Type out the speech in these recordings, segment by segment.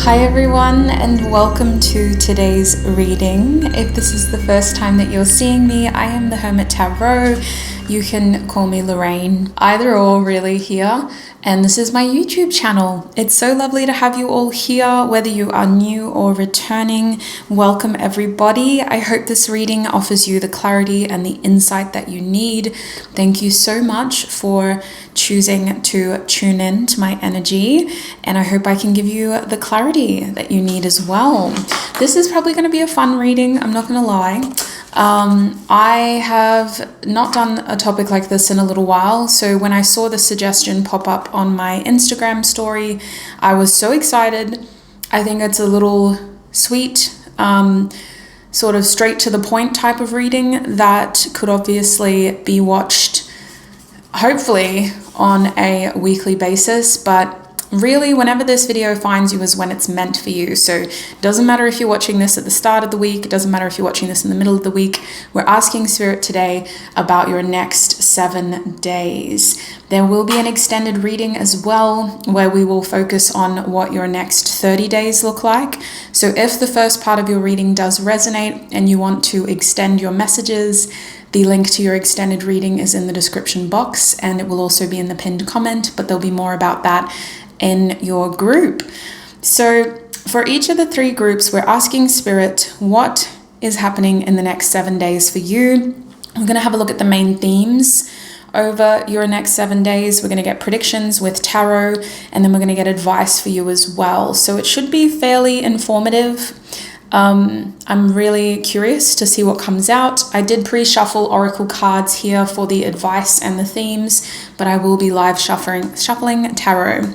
Hi everyone, and welcome to today's reading. If this is the first time that you're seeing me, I am the Hermit Tarot. You can call me Lorraine, either or really here. And this is my YouTube channel. It's so lovely to have you all here, whether you are new or returning. Welcome everybody. I hope this reading offers you the clarity and the insight that you need. Thank you so much for choosing to tune in to my energy, and I hope I can give you the clarity that you need as well. This is probably going to be a fun reading, I'm not going to lie. I have not done a topic like this in a little while, so when I saw the suggestion pop up on my Instagram story, I was so excited. I think it's a little sweet, sort of straight to the point type of reading that could obviously be watched, hopefully, on a weekly basis, but really whenever this video finds you is when it's meant for you. So it doesn't matter if you're watching this at the start of the week, it doesn't matter if you're watching this in the middle of the week. We're asking Spirit today about your next 7 days. There will be an extended reading as well, where we will focus on what your next 30 days look like. So if the first part of your reading does resonate and you want to extend your messages, the link to your extended reading is in the description box, and it will also be in the pinned comment, but there'll be more about that in your group. So for each of the 3 groups, we're asking Spirit what is happening in the next 7 days for you. We're going to have a look at the main themes over your next 7 days. We're going to get predictions with tarot, and then we're going to get advice for you as well. So it should be fairly informative. I'm really curious to see what comes out. I did pre-shuffle oracle cards here for the advice and the themes, but I will be live shuffling tarot.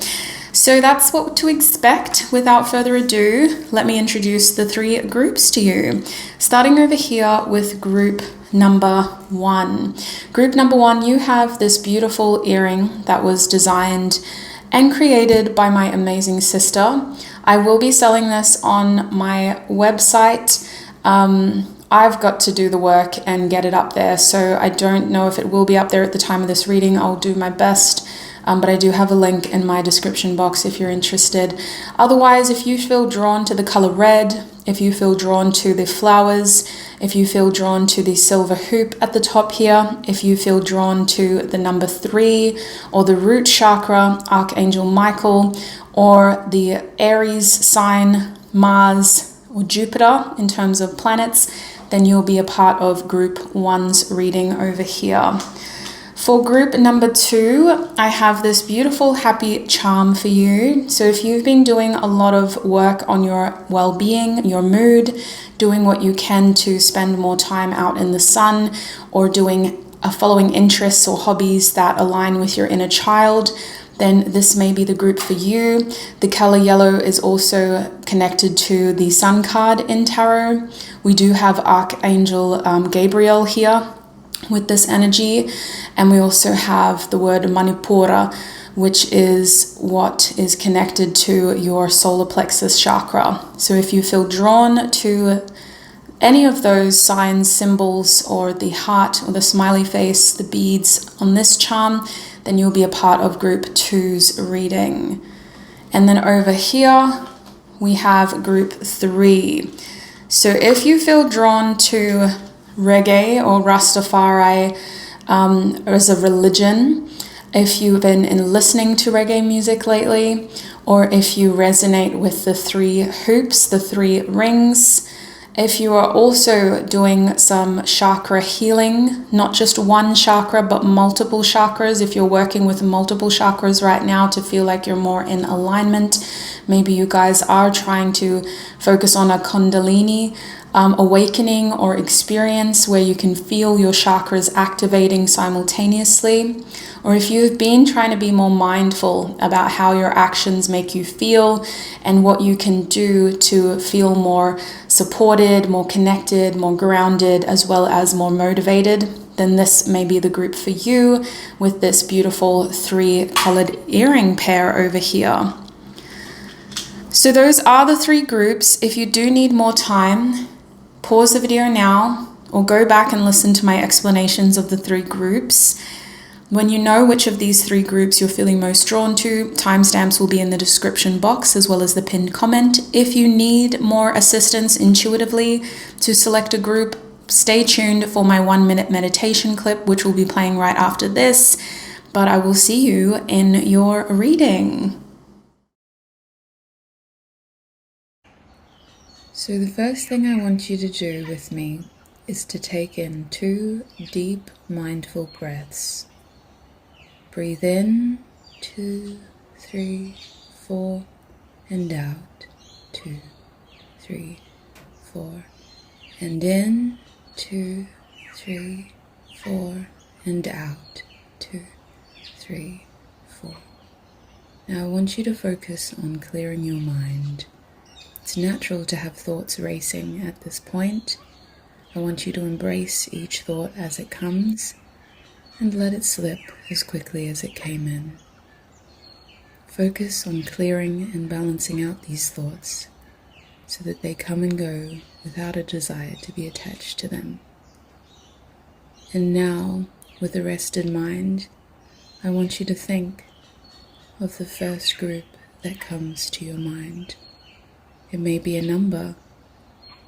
So that's what to expect. Without further ado, let me introduce the 3 groups to you. Starting over here with group number 1. Group number 1, you have this beautiful earring that was designed and created by my amazing sister. I will be selling this on my website. I've got to do the work and get it up there, so I don't know if it will be up there at the time of this reading. I'll do my best, but I do have a link in my description box if you're interested. Otherwise, if you feel drawn to the color red, if you feel drawn to the flowers, if you feel drawn to the silver hoop at the top here, if you feel drawn to the number 3 or the root chakra, Archangel Michael, or the Aries sign, Mars or Jupiter in terms of planets, then you'll be a part of group 1's reading over here. For group number 2, I have this beautiful happy charm for you. So if you've been doing a lot of work on your well-being, your mood, doing what you can to spend more time out in the sun, or following interests or hobbies that align with your inner child, then this may be the group for you. The color yellow is also connected to the Sun card in tarot. We do have Archangel Gabriel here with this energy, and we also have the word Manipura, which is what is connected to your solar plexus chakra. So if you feel drawn to any of those signs, symbols, or the heart or the smiley face, the beads on this charm, then you'll be a part of group 2's reading. And then over here, we have group 3. So if you feel drawn to reggae or Rastafari as a religion, if you've been listening to reggae music lately, or if you resonate with the 3 hoops, the 3 rings, if you are also doing some chakra healing, not just one chakra, but multiple chakras, if you're working with multiple chakras right now to feel like you're more in alignment, maybe you guys are trying to focus on a Kundalini awakening or experience where you can feel your chakras activating simultaneously. Or if you've been trying to be more mindful about how your actions make you feel and what you can do to feel more supported, more connected, more grounded, as well as more motivated, then this may be the group for you with this beautiful 3-colored earring pair over here. So those are the 3 groups. If you do need more time, pause the video now or go back and listen to my explanations of the 3 groups. When you know which of these 3 groups you're feeling most drawn to, timestamps will be in the description box as well as the pinned comment. If you need more assistance intuitively to select a group, stay tuned for my 1-minute meditation clip, which will be playing right after this. But I will see you in your reading. So the first thing I want you to do with me is to take in 2 deep, mindful breaths. Breathe in, 2, 3, 4, and out, 2, 3, 4, and in, 2, 3, 4, and out, 2, 3, 4. Now I want you to focus on clearing your mind. It's natural to have thoughts racing at this point. I want you to embrace each thought as it comes and let it slip as quickly as it came in. Focus on clearing and balancing out these thoughts so that they come and go without a desire to be attached to them. And now, with a rested mind, I want you to think of the first group that comes to your mind. It may be a number,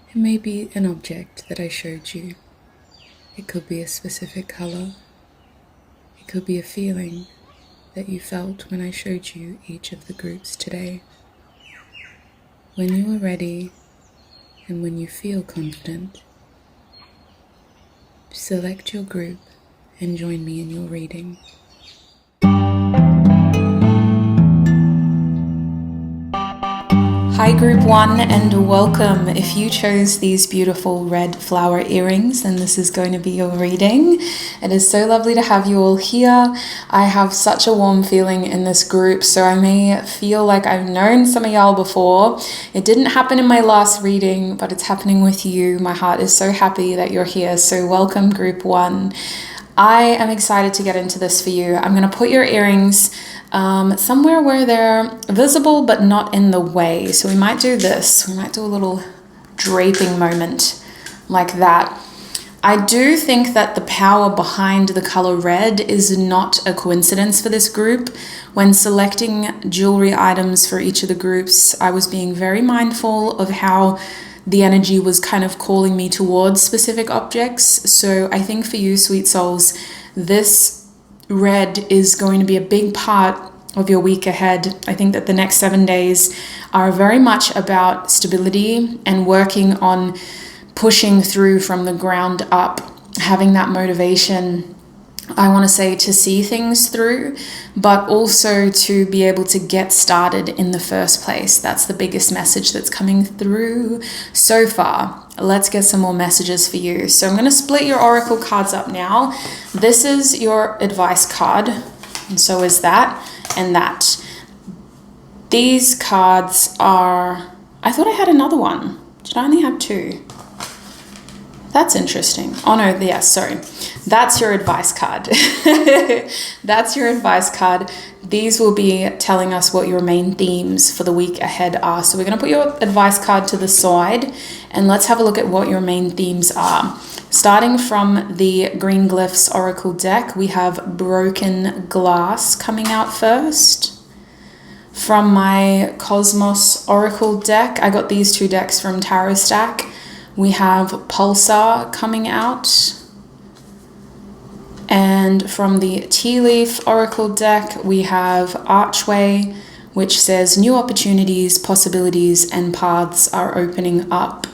it may be an object that I showed you. It could be a specific color. It could be a feeling that you felt when I showed you each of the groups today. When you are ready and when you feel confident, select your group and join me in your reading. Hi Group 1 and welcome. If you chose these beautiful red flower earrings, then this is going to be your reading. It is so lovely to have you all here. I have such a warm feeling in this group, so I may feel like I've known some of y'all before. It didn't happen in my last reading, but it's happening with you. My heart is so happy that you're here, so welcome Group 1. I am excited to get into this for you. I'm going to put your earrings somewhere where they're visible but not in the way. So we might do this. We might do a little draping moment like that. I do think that the power behind the color red is not a coincidence for this group. When selecting jewelry items for each of the groups, I was being very mindful of how the energy was kind of calling me towards specific objects. So I think for you, sweet souls, this red is going to be a big part of your week ahead. I think that the next 7 days are very much about stability and working on pushing through from the ground up, having that motivation, I want to say, to see things through, but also to be able to get started in the first place. That's the biggest message that's coming through so far. Let's get some more messages for you. So I'm going to split your oracle cards up now. This is your advice card, and so is that and that. These cards are, I thought I had another one. Did I only have 2? That's interesting. Oh no, yeah, sorry. That's your advice card. That's your advice card. These will be telling us what your main themes for the week ahead are. So we're going to put your advice card to the side and let's have a look at what your main themes are. Starting from the Green Glyphs Oracle deck, we have Broken Glass coming out first. From my Cosmos Oracle deck, I got these 2 decks from Tarot Stack. We have Pulsar coming out. And from the Tea Leaf Oracle deck, we have Archway, which says new opportunities, possibilities, and paths are opening up.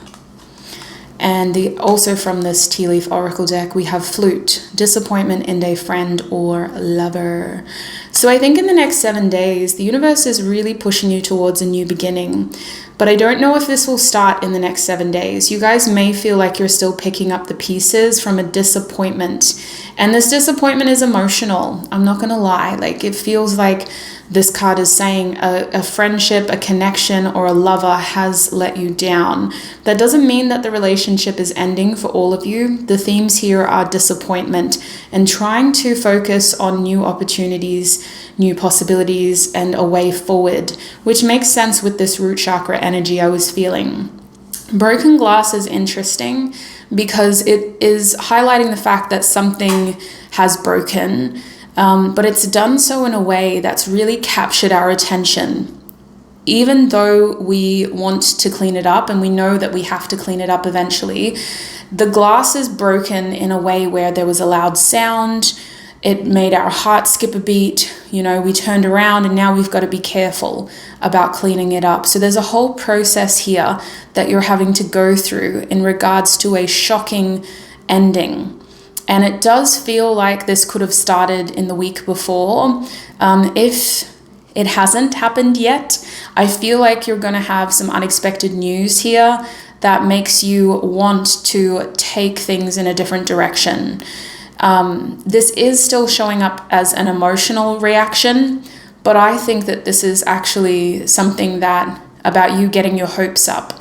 And also from this Tea Leaf Oracle deck, we have Flute, disappointment in a friend or lover. So I think in the next 7 days, the universe is really pushing you towards a new beginning. But I don't know if this will start in the next 7 days. You guys may feel like you're still picking up the pieces from a disappointment. And this disappointment is emotional. I'm not going to lie. Like, it feels like this card is saying a friendship, a connection, or a lover has let you down. That doesn't mean that the relationship is ending for all of you. The themes here are disappointment and trying to focus on new opportunities, new possibilities, and a way forward, which makes sense with this root chakra energy I was feeling. Broken glass is interesting because it is highlighting the fact that something has broken. But it's done so in a way that's really captured our attention. Even though we want to clean it up and we know that we have to clean it up eventually, the glass is broken in a way where there was a loud sound. It made our heart skip a beat. We turned around and now we've got to be careful about cleaning it up. So there's a whole process here that you're having to go through in regards to a shocking ending. And it does feel like this could have started in the week before. If it hasn't happened yet, I feel like you're going to have some unexpected news here that makes you want to take things in a different direction. This is still showing up as an emotional reaction, but I think that this is actually something that about you getting your hopes up.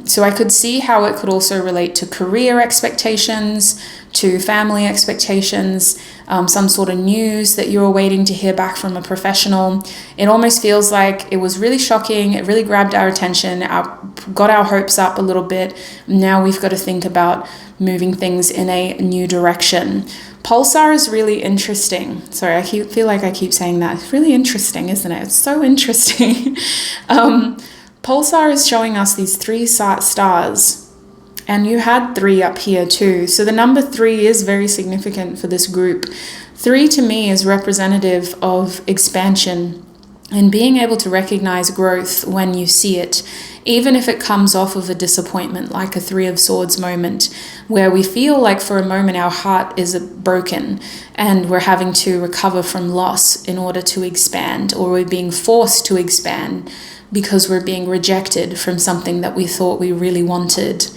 So I could see how it could also relate to career expectations, to family expectations, some sort of news that you're waiting to hear back from a professional. It almost feels like it was really shocking. It really grabbed our attention, got our hopes up a little bit. Now we've got to think about moving things in a new direction. Pulsar is really interesting. Sorry, I feel like I keep saying that. It's really interesting, isn't it? It's so interesting. Pulsar is showing us these 3 stars. And you had 3 up here too. So the number 3 is very significant for this group. 3 to me is representative of expansion and being able to recognize growth when you see it, even if it comes off of a disappointment, like a 3 of Swords moment, where we feel like for a moment our heart is broken and we're having to recover from loss in order to expand, or we're being forced to expand because we're being rejected from something that we thought we really wanted.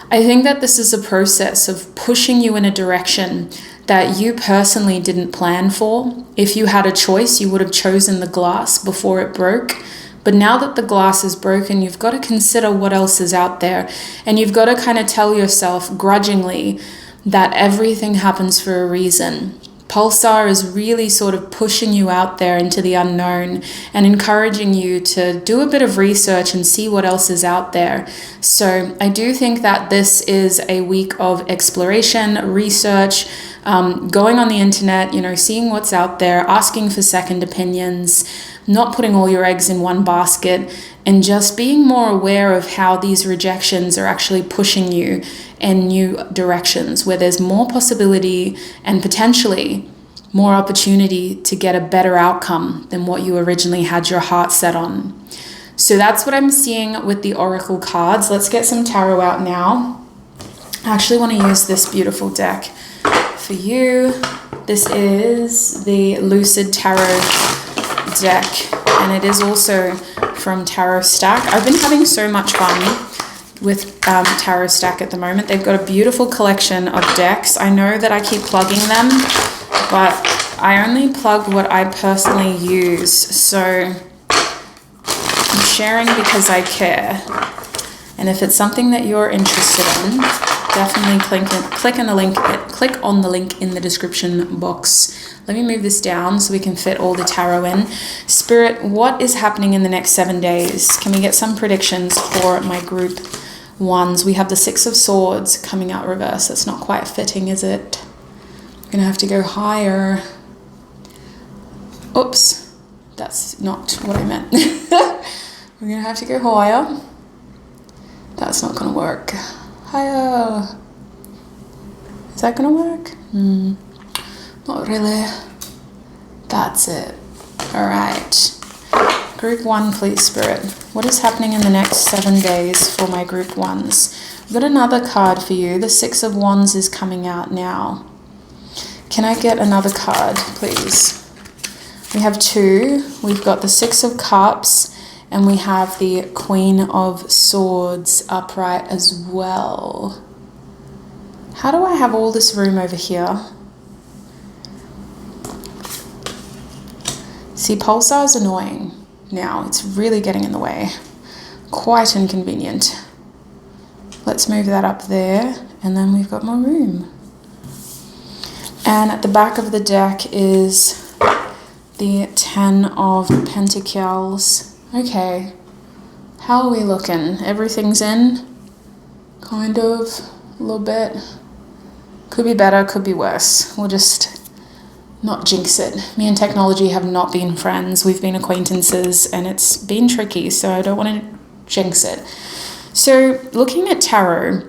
I think that this is a process of pushing you in a direction that you personally didn't plan for. If you had a choice, you would have chosen the glass before it broke. But now that the glass is broken, you've got to consider what else is out there. And you've got to kind of tell yourself grudgingly that everything happens for a reason. Pulsar is really sort of pushing you out there into the unknown and encouraging you to do a bit of research and see what else is out there. So I do think that this is a week of exploration, research, going on the internet, seeing what's out there, asking for second opinions, not putting all your eggs in one basket, and just being more aware of how these rejections are actually pushing you in new directions where there's more possibility and potentially more opportunity to get a better outcome than what you originally had your heart set on. So that's what I'm seeing with the Oracle cards. Let's get some tarot out now. I actually want to use this beautiful deck for you. This is the Lucid Tarot deck, and it is also from Tarot Stack. I've been having so much fun with Tarot Stack at the moment. They've got a beautiful collection of decks. I know that I keep plugging them, but I only plug what I personally use. So I'm sharing because I care. And if it's something that you're interested in, definitely click on the link in the description box. Let me move this down so we can fit all the tarot in. Spirit, what is happening in the next 7 days? Can we get some predictions for my group ones? We have the 6 of Swords coming out reverse. That's not quite fitting, is it? I'm gonna have to go higher. Oops, that's not what I meant. We're gonna have to go higher. That's not gonna work. Higher. Is that gonna work? Not really. That's it. All right. Group 1, please, Spirit. What is happening in the next 7 days for my group 1s? I've got another card for you. The 6 of Wands is coming out now. Can I get another card, please? We have 2. We've got the 6 of Cups, and we have the Queen of Swords upright as well. How do I have all this room over here? See, Pulsar is annoying now. It's really getting in the way. Quite inconvenient. Let's move that up there, and then we've got more room. And at the back of the deck is the 10 of Pentacles. Okay, how are we looking? Everything's in? Kind of, a little bit. Could be better, could be worse. We'll just not jinx it. Me and technology have not been friends. We've been acquaintances and it's been tricky, so I don't want to jinx it. So looking at tarot,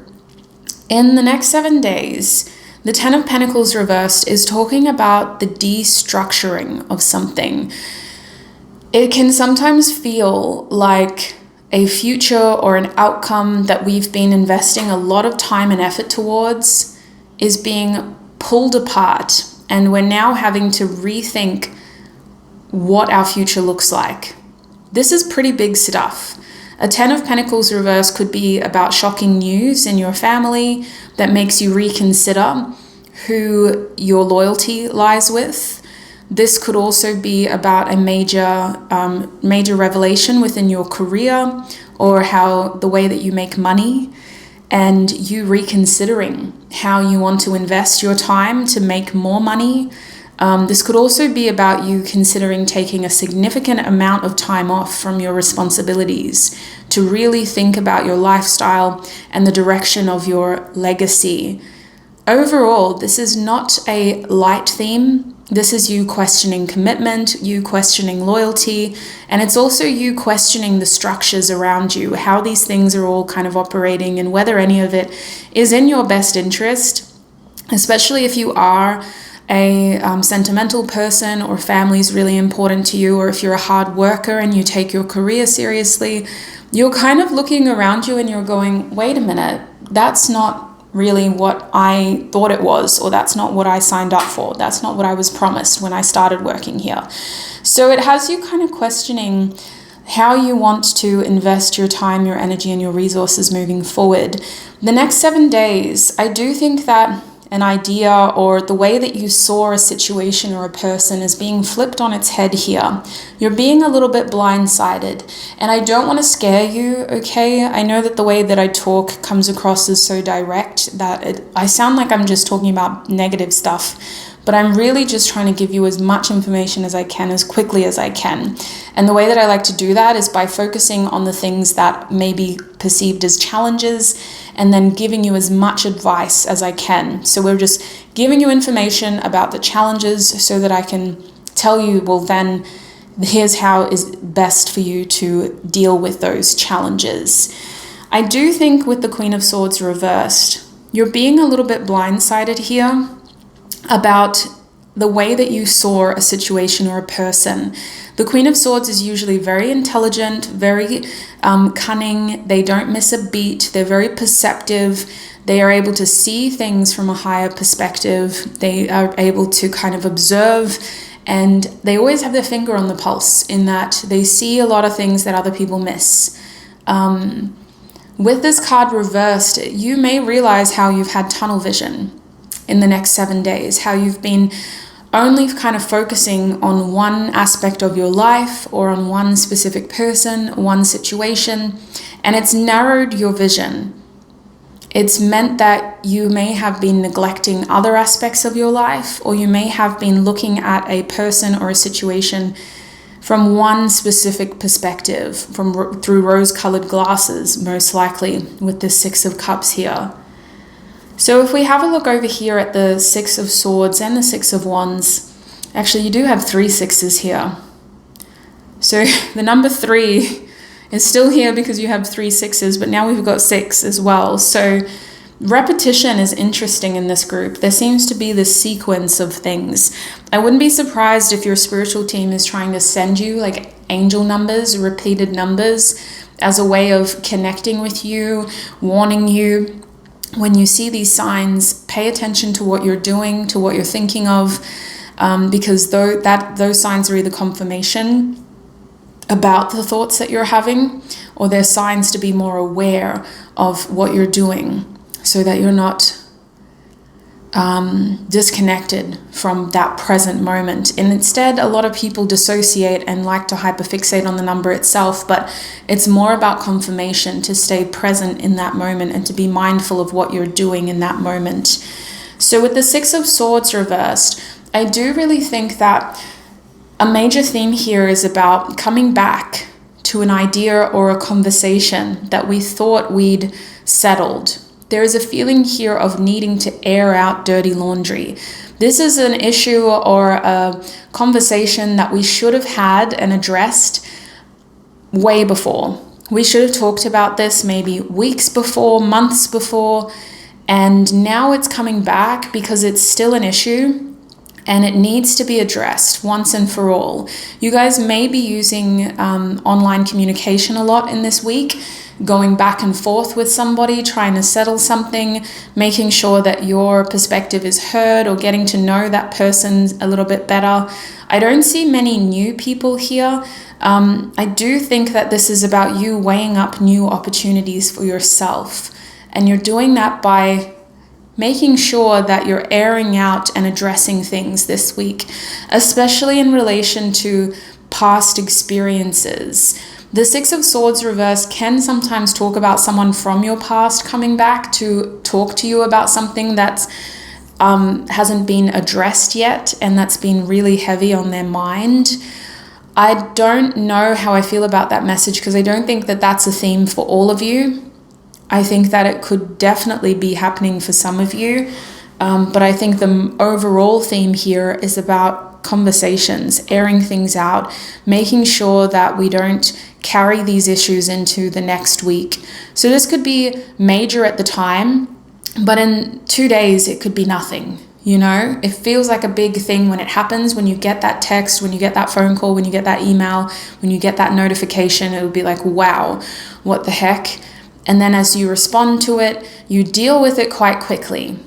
in the next 7 days, the Ten of Pentacles reversed is talking about the destructuring of something. It can sometimes feel like a future or an outcome that we've been investing a lot of time and effort towards is being pulled apart, and we're now having to rethink what our future looks like. This is pretty big stuff. A Ten of Pentacles reverse could be about shocking news in your family that makes you reconsider who your loyalty lies with. This could also be about a major revelation within your career, or how the way that you make money, and you reconsidering how you want to invest your time to make more money. This could also be about you considering taking a significant amount of time off from your responsibilities to really think about your lifestyle and the direction of your legacy. Overall, this is not a light theme. This is you questioning commitment, you questioning loyalty, and it's also you questioning the structures around you, how these things are all kind of operating and whether any of it is in your best interest, especially if you are a sentimental person or family is really important to you, or if you're a hard worker and you take your career seriously. You're kind of looking around you and you're going, wait a minute, that's not really what I thought it was, or that's not what I signed up for. That's not what I was promised when I started working here. So it has you kind of questioning how you want to invest your time, your energy, and your resources moving forward. The next 7 days, I do think that an idea or the way that you saw a situation or a person is being flipped on its head here. You're being a little bit blindsided, and I don't want to scare you, okay? I know that the way that I talk comes across as so direct that I sound like I'm just talking about negative stuff, but I'm really just trying to give you as much information as I can, as quickly as I can. And the way that I like to do that is by focusing on the things that may be perceived as challenges, and then giving you as much advice as I can. So we're just giving you information about the challenges so that I can tell you, well, then here's how is best for you to deal with those challenges. I do think with the Queen of Swords reversed, you're being a little bit blindsided here about the way that you saw a situation or a person. The Queen of Swords is usually very intelligent, very cunning. They don't miss a beat. They're very perceptive. They are able to see things from a higher perspective. They are able to kind of observe, and they always have their finger on the pulse in that they see a lot of things that other people miss. With this card reversed, you may realize how you've had tunnel vision in the next 7 days, how you've been only kind of focusing on one aspect of your life or on one specific person, one situation, and it's narrowed your vision. It's meant that you may have been neglecting other aspects of your life, or you may have been looking at a person or a situation from one specific perspective, through rose-colored glasses, most likely, with the Six of Cups here. So if we have a look over here at the Six of Swords and the Six of Wands, actually you do have 3 sixes here. So the number 3 is still here because you have 3 sixes, but now we've got 6 as well. So repetition is interesting in this group. There seems to be this sequence of things. I wouldn't be surprised if your spiritual team is trying to send you like angel numbers, repeated numbers, as a way of connecting with you, warning you. When you see these signs, pay attention to what you're doing, to what you're thinking of, because those signs are either confirmation about the thoughts that you're having, or they're signs to be more aware of what you're doing so that you're not disconnected from that present moment. And instead, a lot of people dissociate and like to hyperfixate on the number itself, but it's more about confirmation, to stay present in that moment and to be mindful of what you're doing in that moment. So with the Six of Swords reversed, I do really think that a major theme here is about coming back to an idea or a conversation that we thought we'd settled, There is a feeling here of needing to air out dirty laundry. This is an issue or a conversation that we should have had and addressed way before. We should have talked about this maybe weeks before, months before, and now it's coming back because it's still an issue and it needs to be addressed once and for all. You guys may be using online communication a lot in this week, going back and forth with somebody, trying to settle something, making sure that your perspective is heard or getting to know that person a little bit better. I don't see many new people here. I do think that this is about you weighing up new opportunities for yourself. And you're doing that by making sure that you're airing out and addressing things this week, especially in relation to past experiences. The Six of Swords reverse can sometimes talk about someone from your past coming back to talk to you about something that's hasn't been addressed yet and that's been really heavy on their mind. I don't know how I feel about that message because I don't think that that's a theme for all of you. I think that it could definitely be happening for some of you, but I think the overall theme here is about conversations, airing things out, making sure that we don't carry these issues into the next week. So this could be major at the time, but in 2 days it could be nothing. You know, it feels like a big thing when it happens, when you get that text, when you get that phone call, when you get that email, when you get that notification, it would be like, wow, what the heck? And then as you respond to it, you deal with it quite quickly.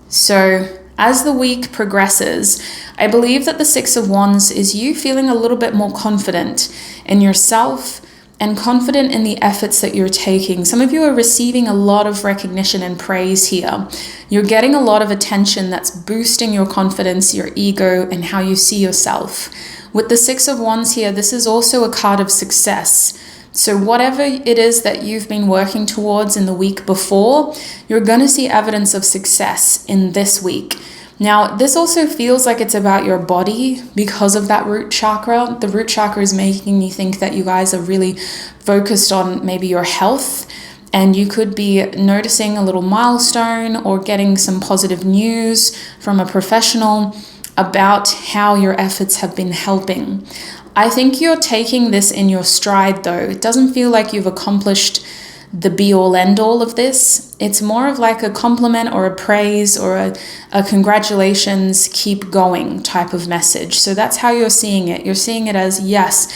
So as the week progresses, I believe that the Six of Wands is you feeling a little bit more confident in yourself and confident in the efforts that you're taking. Some of you are receiving a lot of recognition and praise here. You're getting a lot of attention that's boosting your confidence, your ego, and how you see yourself. With the Six of Wands here, this is also a card of success. So whatever it is that you've been working towards in the week before, you're going to see evidence of success in this week. Now, this also feels like it's about your body because of that root chakra. The root chakra is making me think that you guys are really focused on maybe your health, and you could be noticing a little milestone or getting some positive news from a professional about how your efforts have been helping. I think you're taking this in your stride though. It doesn't feel like you've accomplished the be-all end-all of this. It's more of like a compliment or a praise or a congratulations, keep going type of message. So that's how you're seeing it. You're seeing it as, yes,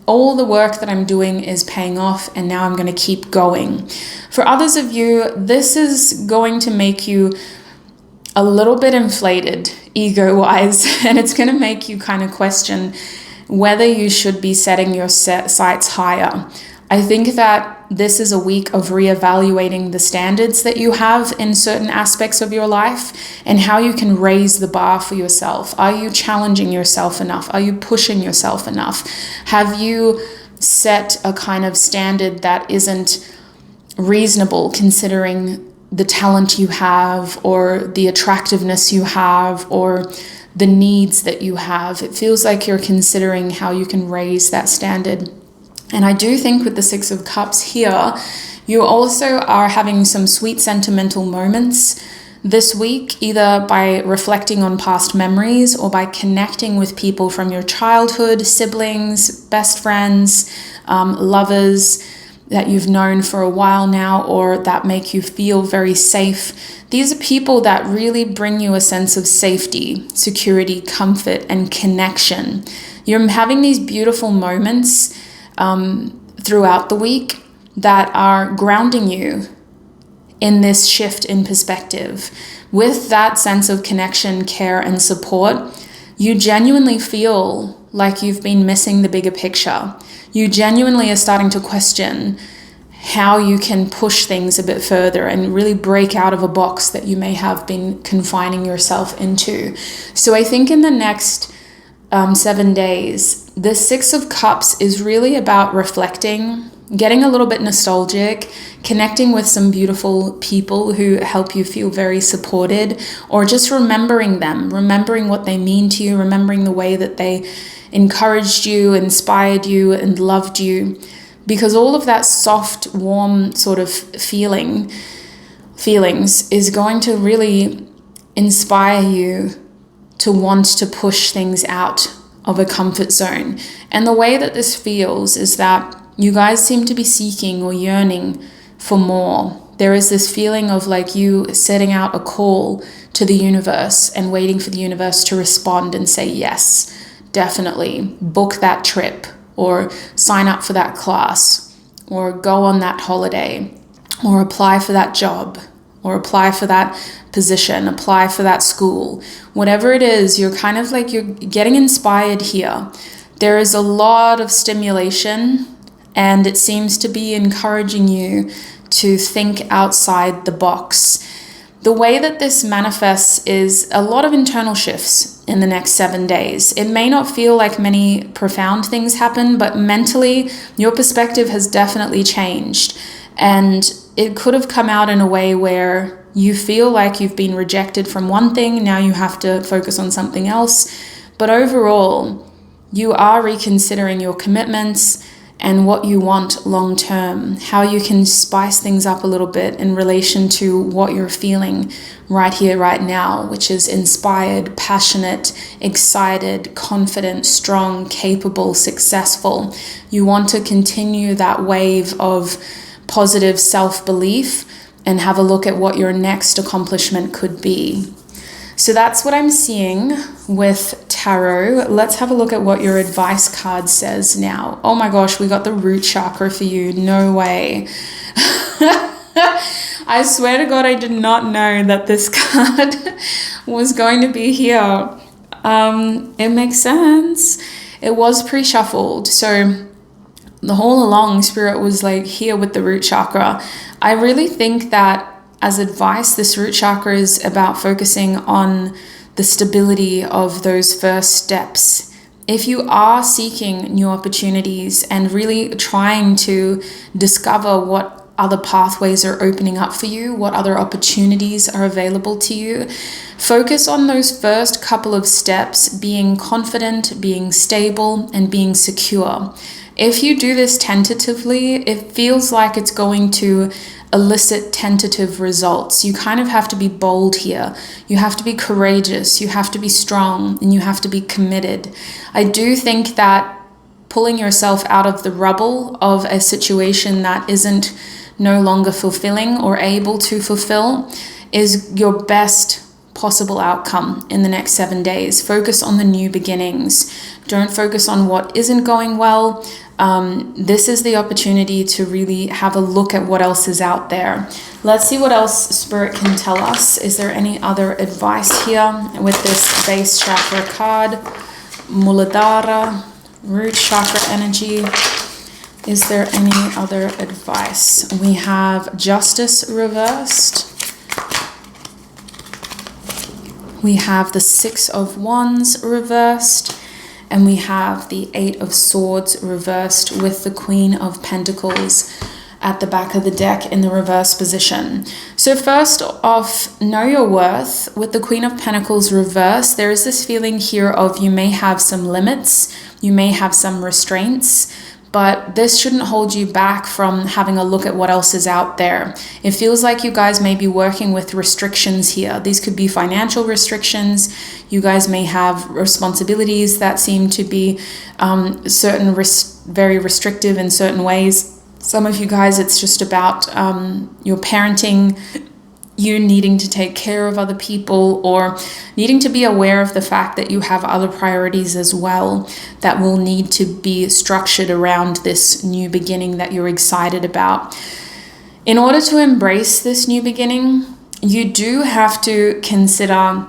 all the work that I'm doing is paying off and now I'm going to keep going. For others of you, this is going to make you a little bit inflated ego-wise, and it's going to make you kind of question whether you should be setting your sights higher. I think that this is a week of reevaluating the standards that you have in certain aspects of your life and how you can raise the bar for yourself. Are you challenging yourself enough? Are you pushing yourself enough? Have you set a kind of standard that isn't reasonable considering the talent you have or the attractiveness you have or the needs that you have? It feels like you're considering how you can raise that standard. And I do think with the Six of Cups here, you also are having some sweet sentimental moments this week, either by reflecting on past memories or by connecting with people from your childhood, siblings, best friends, lovers that you've known for a while now or that make you feel very safe. These are people that really bring you a sense of safety, security, comfort, and connection. You're having these beautiful moments throughout the week that are grounding you in this shift in perspective. With that sense of connection, care, and support, you genuinely feel like you've been missing the bigger picture. You genuinely are starting to question how you can push things a bit further and really break out of a box that you may have been confining yourself into. So I think in the next 7 days, the Six of Cups is really about reflecting, getting a little bit nostalgic, connecting with some beautiful people who help you feel very supported, or just remembering them, remembering what they mean to you, remembering the way that they encouraged you, inspired you, and loved you. Because all of that soft, warm sort of feeling feelings is going to really inspire you to want to push things out of a comfort zone. And the way that this feels is that you guys seem to be seeking or yearning for more. There is this feeling of like you setting out a call to the universe and waiting for the universe to respond and say, yes, definitely, book that trip, or sign up for that class, or go on that holiday, or apply for that job, or apply for that position, apply for that school. Whatever it is, you're kind of like, you're getting inspired here. There is a lot of stimulation, and it seems to be encouraging you to think outside the box. The way that this manifests is a lot of internal shifts in the next 7 days. It may not feel like many profound things happen, but mentally, your perspective has definitely changed. And it could have come out in a way where you feel like you've been rejected from one thing, now you have to focus on something else. But overall, you are reconsidering your commitments and what you want long term, how you can spice things up a little bit in relation to what you're feeling right here, right now, which is inspired, passionate, excited, confident, strong, capable, successful. You want to continue that wave of positive self-belief and have a look at what your next accomplishment could be. So that's what I'm seeing with tarot. Let's have a look at what your advice card says now. Oh my gosh, we got the root chakra for you. No way. I swear to God, I did not know that this card was going to be here. It makes sense. It was pre-shuffled. So the whole along, Spirit was like here with the root chakra. I really think that as advice, this root chakra is about focusing on the stability of those first steps. If you are seeking new opportunities and really trying to discover what other pathways are opening up for you, what other opportunities are available to you, focus on those first couple of steps, being confident, being stable, and being secure. If you do this tentatively, it feels like it's going to elicit tentative results. You kind of have to be bold here. You have to be courageous. You have to be strong, and you have to be committed. I do think that pulling yourself out of the rubble of a situation that isn't no longer fulfilling or able to fulfill is your best possible outcome in the next 7 days. Focus on the new beginnings. Don't focus on what isn't going well. This is the opportunity to really have a look at what else is out there. Let's see what else Spirit can tell us. Is there any other advice here with this base chakra card? Muladhara, root chakra energy. Is there any other advice? We have Justice reversed. We have the Six of Wands reversed. And we have the Eight of Swords reversed with the Queen of Pentacles at the back of the deck in the reverse position. So first off, know your worth. With the Queen of Pentacles reversed, there is this feeling here of you may have some limits, you may have some restraints, but this shouldn't hold you back from having a look at what else is out there. It feels like you guys may be working with restrictions here. These could be financial restrictions. You guys may have responsibilities that seem to be very restrictive in certain ways. Some of you guys, it's just about your parenting, you needing to take care of other people, or needing to be aware of the fact that you have other priorities as well that will need to be structured around this new beginning that you're excited about. In order to embrace this new beginning, you do have to consider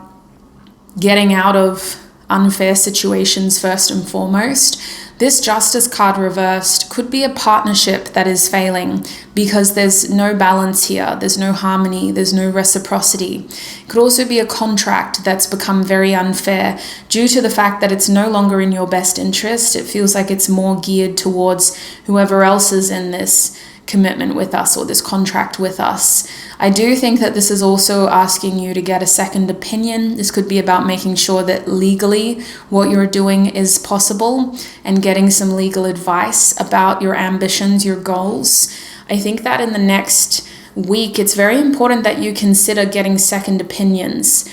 getting out of unfair situations first and foremost. This Justice card reversed could be a partnership that is failing because there's no balance here, there's no harmony, there's no reciprocity. It could also be a contract that's become very unfair due to the fact that it's no longer in your best interest. It feels like it's more geared towards whoever else is in this commitment with us or this contract with us. I do think that this is also asking you to get a second opinion. This could be about making sure that legally what you're doing is possible and getting some legal advice about your ambitions, your goals. I think that in the next week, it's very important that you consider getting second opinions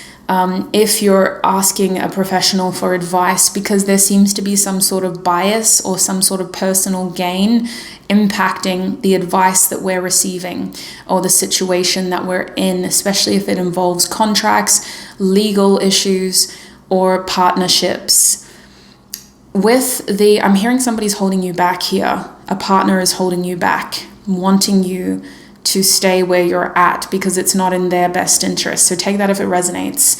if you're asking a professional for advice, because there seems to be some sort of bias or some sort of personal gain impacting the advice that we're receiving or the situation that we're in, especially if it involves contracts, legal issues, or partnerships. I'm hearing somebody's holding you back here. A partner is holding you back, wanting you to stay where you're at because it's not in their best interest. So take that if it resonates.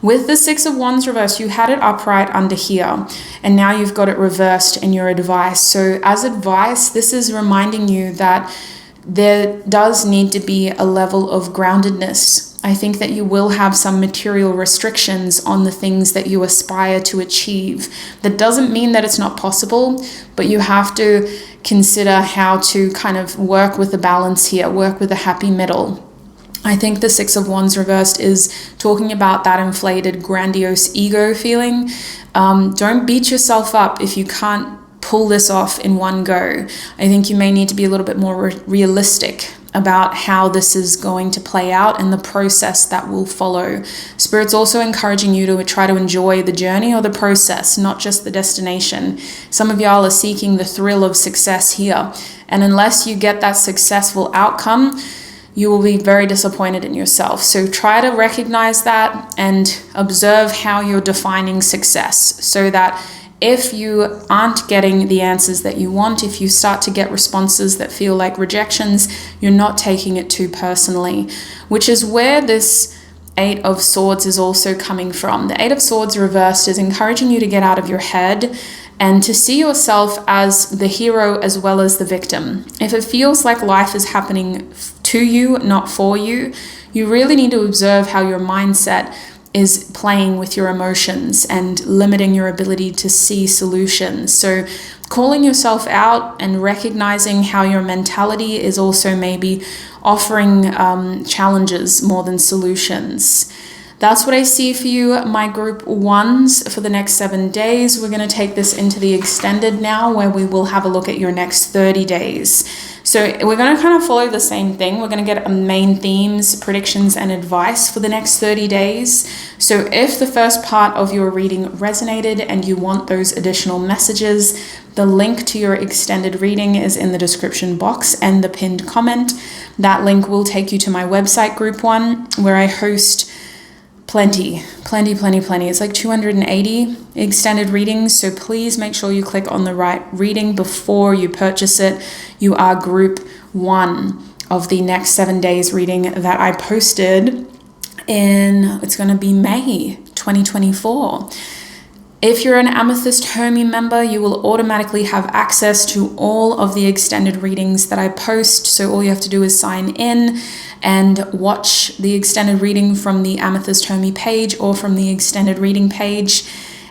With the Six of Wands reversed, you had it upright under here, and now you've got it reversed in your advice. So as advice, this is reminding you that there does need to be a level of groundedness. I think that you will have some material restrictions on the things that you aspire to achieve. That doesn't mean that it's not possible, but you have to consider how to kind of work with the balance here, work with a happy middle. I think the Six of Wands reversed is talking about that inflated, grandiose ego feeling. Don't beat yourself up if you can't pull this off in one go. I think you may need to be a little bit more realistic about how this is going to play out and the process that will follow. Spirit's also encouraging you to try to enjoy the journey or the process, not just the destination. Some of y'all are seeking the thrill of success here. And unless you get that successful outcome, you will be very disappointed in yourself. So try to recognize that and observe how you're defining success, so that if you aren't getting the answers that you want, if you start to get responses that feel like rejections, you're not taking it too personally, which is where this Eight of Swords is also coming from. The Eight of Swords reversed is encouraging you to get out of your head and to see yourself as the hero as well as the victim. If it feels like life is happening to you, not for you, you really need to observe how your mindset is playing with your emotions and limiting your ability to see solutions. So calling yourself out and recognizing how your mentality is also maybe offering challenges more than solutions. That's what I see for you, my group ones, for the next 7 days. We're going to take this into the extended now, where we will have a look at your next 30 days. So we're going to kind of follow the same thing. We're going to get main themes, predictions, and advice for the next 30 days. So if the first part of your reading resonated and you want those additional messages, the link to your extended reading is in the description box and the pinned comment. That link will take you to my website, Group 1, where I host plenty. It's like 280 extended readings. So please make sure you click on the right reading before you purchase it. You are group 1 of the next 7 days reading that I posted it's going to be May 2024. If you're an Amethyst Hermie member, you will automatically have access to all of the extended readings that I post. So all you have to do is sign in and watch the extended reading from the Amethyst Hermie page or from the extended reading page,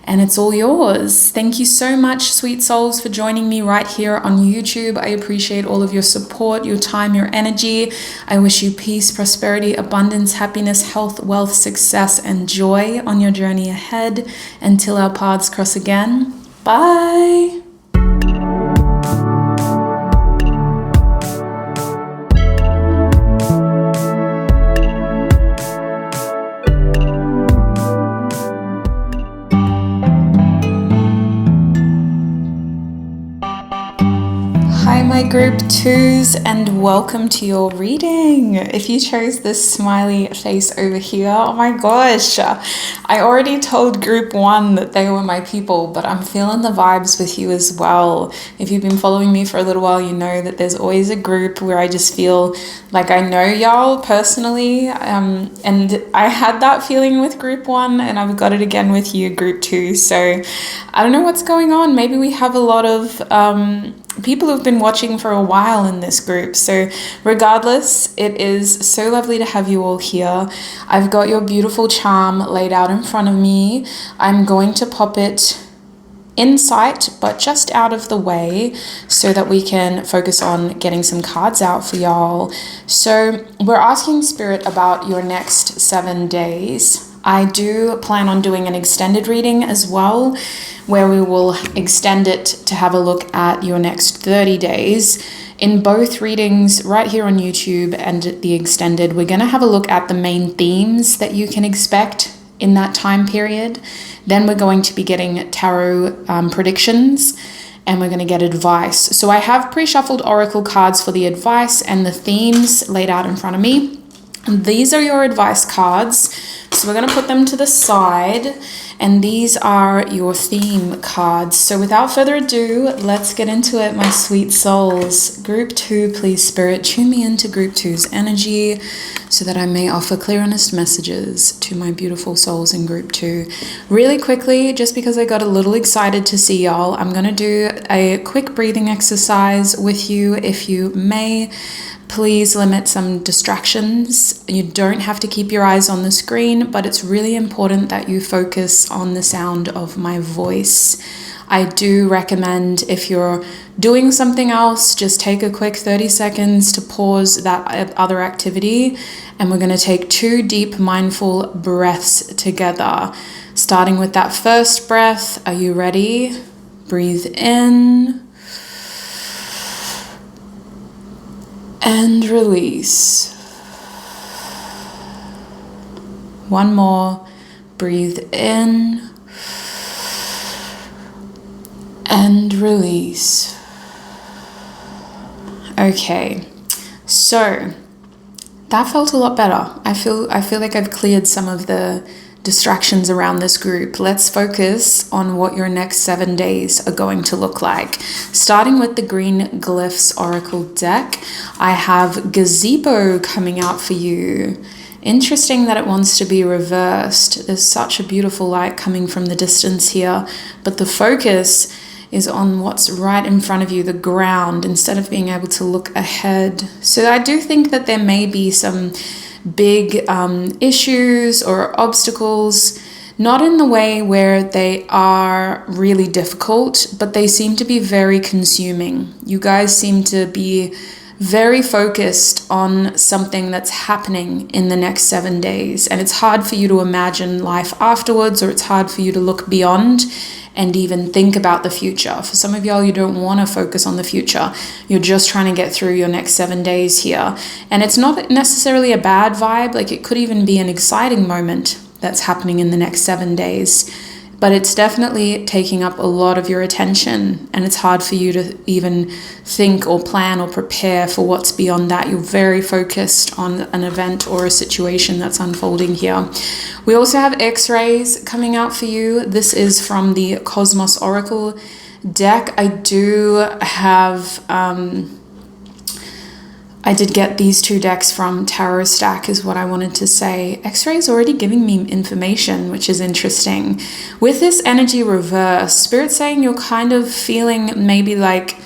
and it's all yours. Thank you so much, sweet souls, for joining me right here on YouTube. I appreciate all of your support, your time, your energy. I wish you peace, prosperity, abundance, happiness, health, wealth, success, and joy on your journey ahead. Until our paths cross again. Bye. Hi, my group 2s, and welcome to your reading. If you chose this smiley face over here, oh my gosh, I already told group 1 that they were my people, but I'm feeling the vibes with you as well. If you've been following me for a little while, you know that there's always a group where I just feel like I know y'all personally, and I had that feeling with group 1, and I've got it again with you, group 2. So I don't know what's going on. Maybe we have a lot of people who've been watching for a while in this group. So regardless, it is so lovely to have you all here. I've got your beautiful charm laid out in front of me. I'm going to pop it in sight, but just out of the way so that we can focus on getting some cards out for y'all. So we're asking Spirit about your next 7 days. I do plan on doing an extended reading as well, where we will extend it to have a look at your next 30 days. In both readings, right here on YouTube and the extended, we're going to have a look at the main themes that you can expect in that time period. Then we're going to be getting tarot predictions, and we're going to get advice. So I have pre-shuffled oracle cards for the advice and the themes laid out in front of me. And these are your advice cards. So we're going to put them to the side, and these are your theme cards. So without further ado, let's get into it, my sweet souls. Group 2, please Spirit, tune me into Group 2's energy so that I may offer clear, honest messages to my beautiful souls in Group 2. Really quickly, just because I got a little excited to see y'all, I'm going to do a quick breathing exercise with you. If you may, please limit some distractions. You don't have to keep your eyes on the screen, but it's really important that you focus on the sound of my voice. I do recommend, if you're doing something else, just take a quick 30 seconds to pause that other activity, and we're going to take 2 deep mindful breaths together. Starting with that first breath. Are you ready? Breathe in. And release. One more. Breathe in. And release. Okay, so that felt a lot better. I feel like I've cleared some of the distractions around this group. Let's focus on what your next 7 days are going to look like. Starting with the Green Glyphs Oracle deck, I have Gazebo coming out for you. Interesting that it wants to be reversed. There's such a beautiful light coming from the distance here, but the focus is on what's right in front of you, the ground, instead of being able to look ahead. So I do think that there may be some big issues or obstacles, not in the way where they are really difficult, but they seem to be very consuming. You guys seem to be very focused on something that's happening in the next 7 days, and it's hard for you to imagine life afterwards, or it's hard for you to look beyond and even think about the future. For some of y'all, you don't want to focus on the future. You're just trying to get through your next 7 days here. And it's not necessarily a bad vibe. Like, it could even be an exciting moment that's happening in the next 7 days. But it's definitely taking up a lot of your attention, and it's hard for you to even think or plan or prepare for what's beyond that. You're very focused on an event or a situation that's unfolding here. We also have X-rays coming out for you. This is from the Cosmos Oracle deck. I do have I did get these 2 decks from Tarot Stack, is what I wanted to say. X-ray is already giving me information, which is interesting. With this energy reverse, Spirit's saying you're kind of feeling maybe like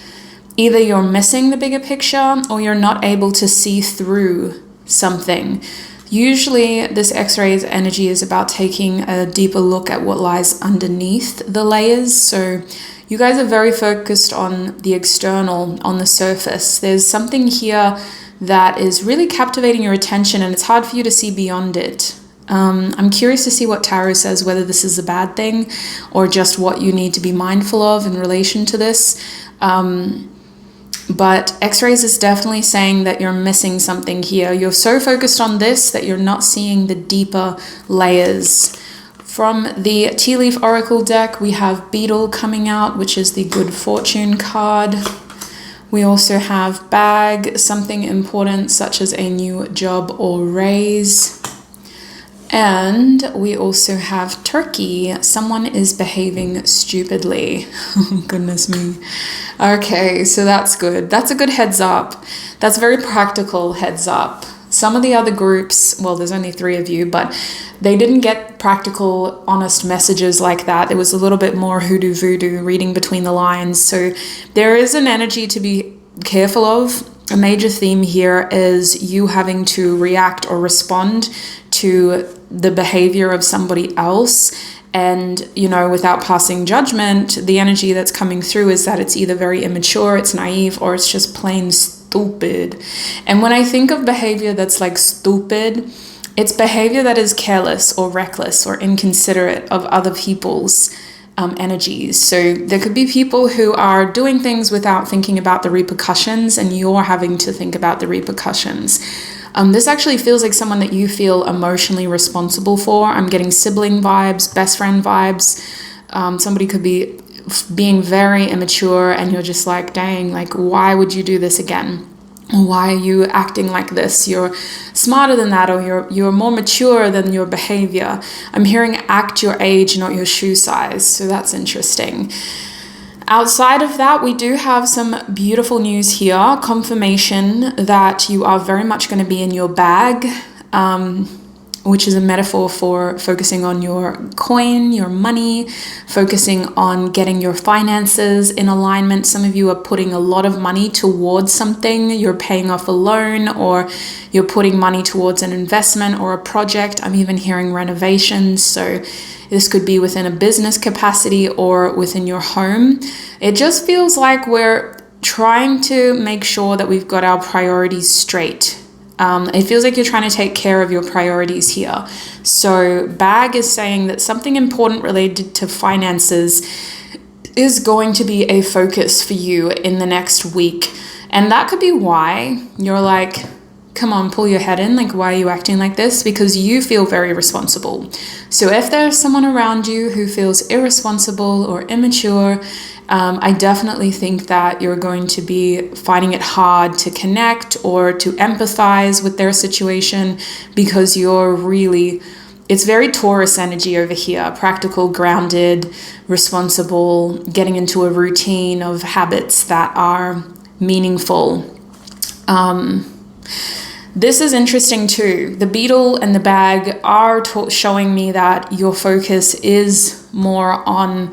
either you're missing the bigger picture or you're not able to see through something. Usually this X-rays energy is about taking a deeper look at what lies underneath the layers. So you guys are very focused on the external, on the surface. There's something here that is really captivating your attention, and it's hard for you to see beyond it. I'm curious to see what Tarot says, whether this is a bad thing or just what you need to be mindful of in relation to this. But X-rays is definitely saying that you're missing something here. You're so focused on this that you're not seeing the deeper layers. From the Tea Leaf Oracle deck, we have Beetle coming out, which is the Good Fortune card. We also have Bag, something important such as a new job or raise. And we also have Turkey, someone is behaving stupidly. Oh, goodness me. Okay, so that's good. That's a good heads up. That's very practical heads up. Some of the other groups, well, there's only 3 of you, but they didn't get practical, honest messages like that. It was a little bit more hoodoo voodoo, reading between the lines. So there is an energy to be careful of. A major theme here is you having to react or respond to the behavior of somebody else. And, without passing judgment, the energy that's coming through is that it's either very immature, it's naive, or it's just plain stupid. And when I think of behavior that's like stupid, it's behavior that is careless or reckless or inconsiderate of other people's energies. So there could be people who are doing things without thinking about the repercussions, and you're having to think about the repercussions. This actually feels like someone that you feel emotionally responsible for. I'm getting sibling vibes, best friend vibes. Somebody could be being very immature, and you're just like, dang, like, why would you do this again? Why are you acting like this? You're smarter than that, or you're more mature than your behavior. I'm hearing act your age, not your shoe size. So that's interesting. Outside of that, we do have some beautiful news here. Confirmation that you are very much going to be in your bag, which is a metaphor for focusing on your coin, your money, focusing on getting your finances in alignment. Some of you are putting a lot of money towards something. You're paying off a loan, or you're putting money towards an investment or a project. I'm even hearing renovations. So this could be within a business capacity or within your home. It just feels like we're trying to make sure that we've got our priorities straight. It feels like you're trying to take care of your priorities here. So bag is saying that something important related to finances is going to be a focus for you in the next week. And that could be why you're like, come on, pull your head in. Like, why are you acting like this? Because you feel very responsible. So if there's someone around you who feels irresponsible or immature, I definitely think that you're going to be finding it hard to connect or to empathize with their situation, because it's very Taurus energy over here. Practical, grounded, responsible, getting into a routine of habits that are meaningful. This is interesting too. The beetle and the bag are showing me that your focus is more on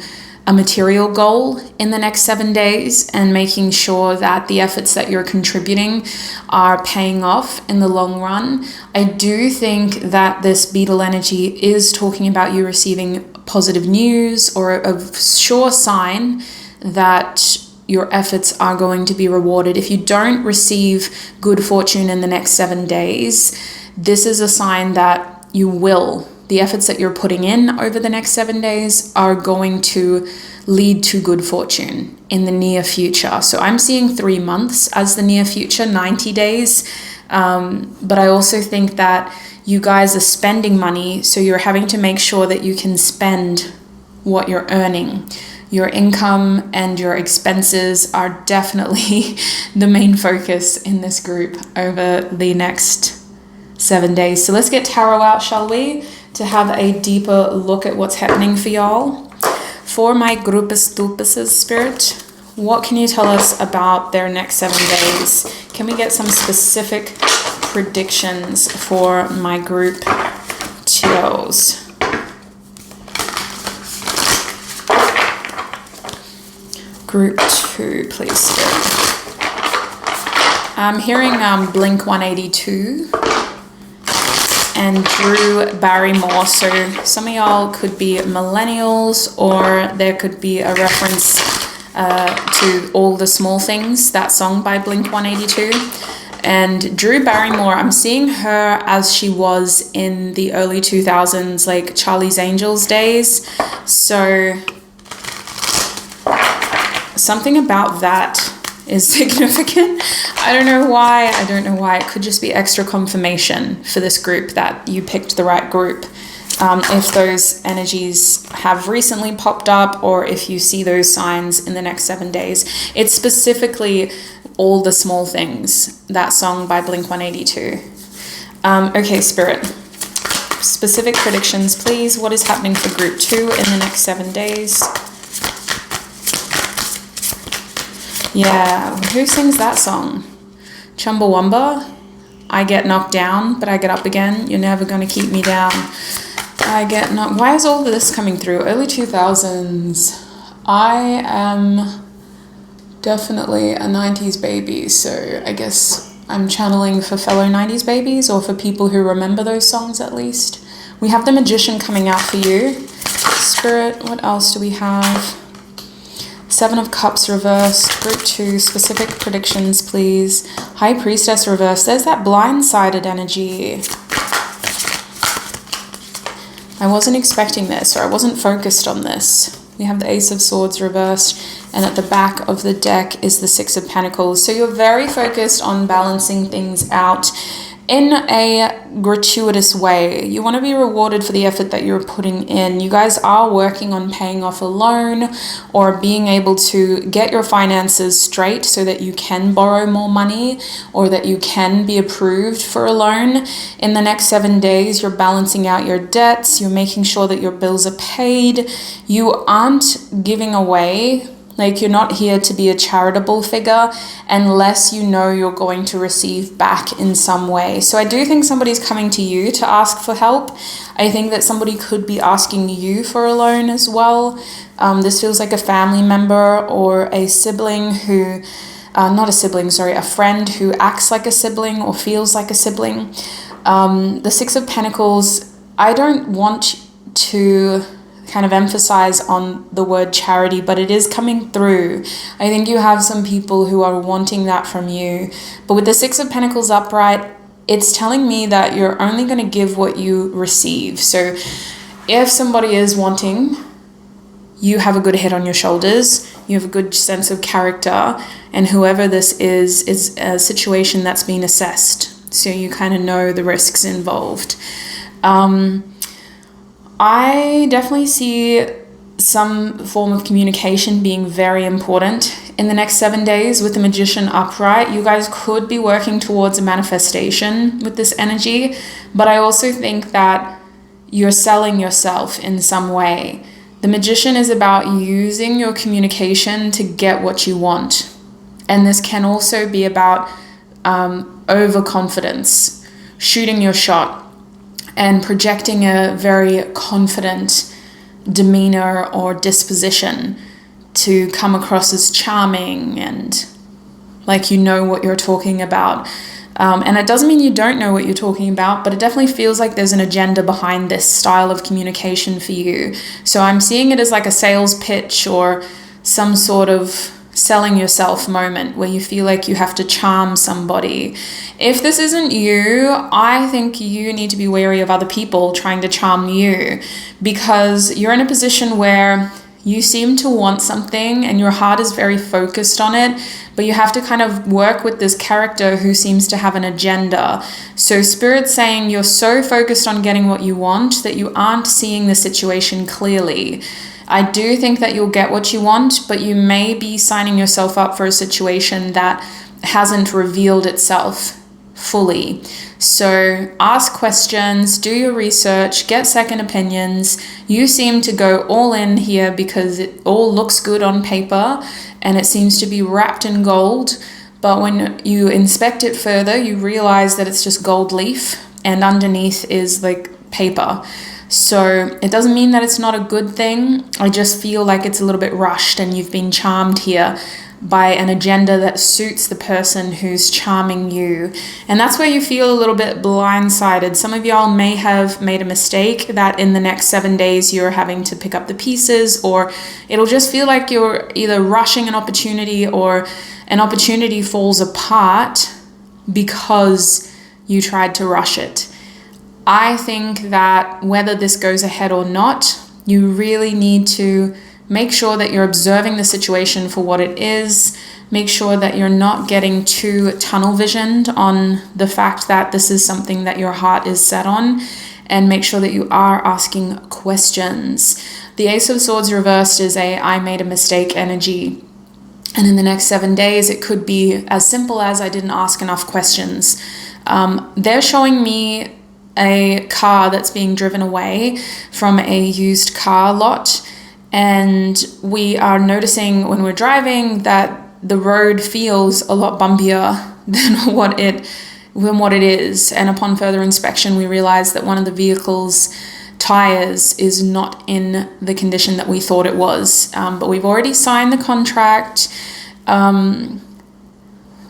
a material goal in the next 7 days, and making sure that the efforts that you're contributing are paying off in the long run. I do think that this beetle energy is talking about you receiving positive news, or a sure sign that your efforts are going to be rewarded. If you don't receive good fortune in the next 7 days, this is a sign that you will. The efforts that you're putting in over the next 7 days are going to lead to good fortune in the near future. So I'm seeing 3 months as the near future, 90 days. But I also think that you guys are spending money, so you're having to make sure that you can spend what you're earning. Your income and your expenses are definitely the main focus in this group over the next 7 days. So let's get tarot out, shall we? To have a deeper look at what's happening for y'all. For my grupus tupuses, Spirit, what can you tell us about their next 7 days? Can we get some specific predictions for my group Tios? Group 2, please, Spirit. I'm hearing Blink 182 and Drew Barrymore. So some of y'all could be millennials, or there could be a reference to All the Small Things, that song by Blink 182. And Drew Barrymore, I'm seeing her as she was in the early 2000s, like Charlie's Angels days. So something about that is significant. I don't know why. It could just be extra confirmation for this group that you picked the right group. If those energies have recently popped up, or if you see those signs in the next 7 days. It's specifically All the Small Things, that song by Blink 182. Okay, Spirit. Specific predictions, please. What is happening for group 2 in the next 7 days? Yeah, who sings that song? Chumbawamba? I get knocked down, but I get up again. You're never going to keep me down. I get knocked... Why is all of this coming through? Early 2000s. I am definitely a 90s baby, so I guess I'm channeling for fellow 90s babies, or for people who remember those songs at least. We have the Magician coming out for you. Spirit, what else do we have? 7 of Cups reversed, group 2, specific predictions, please. High Priestess reversed. There's that blindsided energy. I wasn't expecting this, or I wasn't focused on this. we have the Ace of Swords reversed, and at the back of the deck is the Six of Pentacles. So you're very focused on balancing things out in a gratuitous way. You want to be rewarded for the effort that you're putting in. You guys are working on paying off a loan or being able to get your finances straight so that you can borrow more money or that you can be approved for a loan. In the next 7 days, you're balancing out your debts. You're making sure that your bills are paid. You aren't giving away. Like, you're not here to be a charitable figure unless you know you're going to receive back in some way. So I do think somebody's coming to you to ask for help. I think that somebody could be asking you for a loan as well. This feels like a family member or a sibling who, a friend who acts like a sibling or feels like a sibling. The Six of Pentacles, I don't want to kind of emphasize on the word charity, but it is coming through. I think you have some people who are wanting that from you. But with the Six of Pentacles upright, it's telling me that you're only going to give what you receive. So if somebody is wanting, you have a good head on your shoulders, you have a good sense of character, and whoever this is a situation that's been assessed. So you kind of know the risks involved. I definitely see some form of communication being very important in the next 7 days with the Magician upright. You guys could be working towards a manifestation with this energy, but I also think that you're selling yourself in some way. The Magician is about using your communication to get what you want. And this can also be about overconfidence, shooting your shot, and projecting a very confident demeanor or disposition to come across as charming and like you know what you're talking about. And it doesn't mean you don't know what you're talking about, but it definitely feels like there's an agenda behind this style of communication for you. So I'm seeing it as like a sales pitch or some sort of selling yourself moment where you feel like you have to charm somebody. If this isn't you, I think you need to be wary of other people trying to charm you, because you're in a position where you seem to want something and your heart is very focused on it, but you have to kind of work with this character who seems to have an agenda. So Spirit's saying you're so focused on getting what you want that you aren't seeing the situation clearly. I do think that you'll get what you want, but you may be signing yourself up for a situation that hasn't revealed itself fully. So ask questions, do your research, get second opinions. You seem to go all in here because it all looks good on paper and it seems to be wrapped in gold. But when you inspect it further, you realize that it's just gold leaf and underneath is like paper. So it doesn't mean that it's not a good thing. I just feel like it's a little bit rushed and you've been charmed here by an agenda that suits the person who's charming you. And that's where you feel a little bit blindsided. Some of y'all may have made a mistake that in the next 7 days you're having to pick up the pieces, or it'll just feel like you're either rushing an opportunity or an opportunity falls apart because you tried to rush it. I think that whether this goes ahead or not, you really need to make sure that you're observing the situation for what it is. Make sure that you're not getting too tunnel visioned on the fact that this is something that your heart is set on, and make sure that you are asking questions. The Ace of Swords reversed is a I made a mistake energy. And in the next 7 days, it could be as simple as I didn't ask enough questions. They're showing me a car that's being driven away from a used car lot, and we are noticing when we're driving that the road feels a lot bumpier than what it is. And upon further inspection, we realize that one of the vehicle's tires is not in the condition that we thought it was, but we've already signed the contract.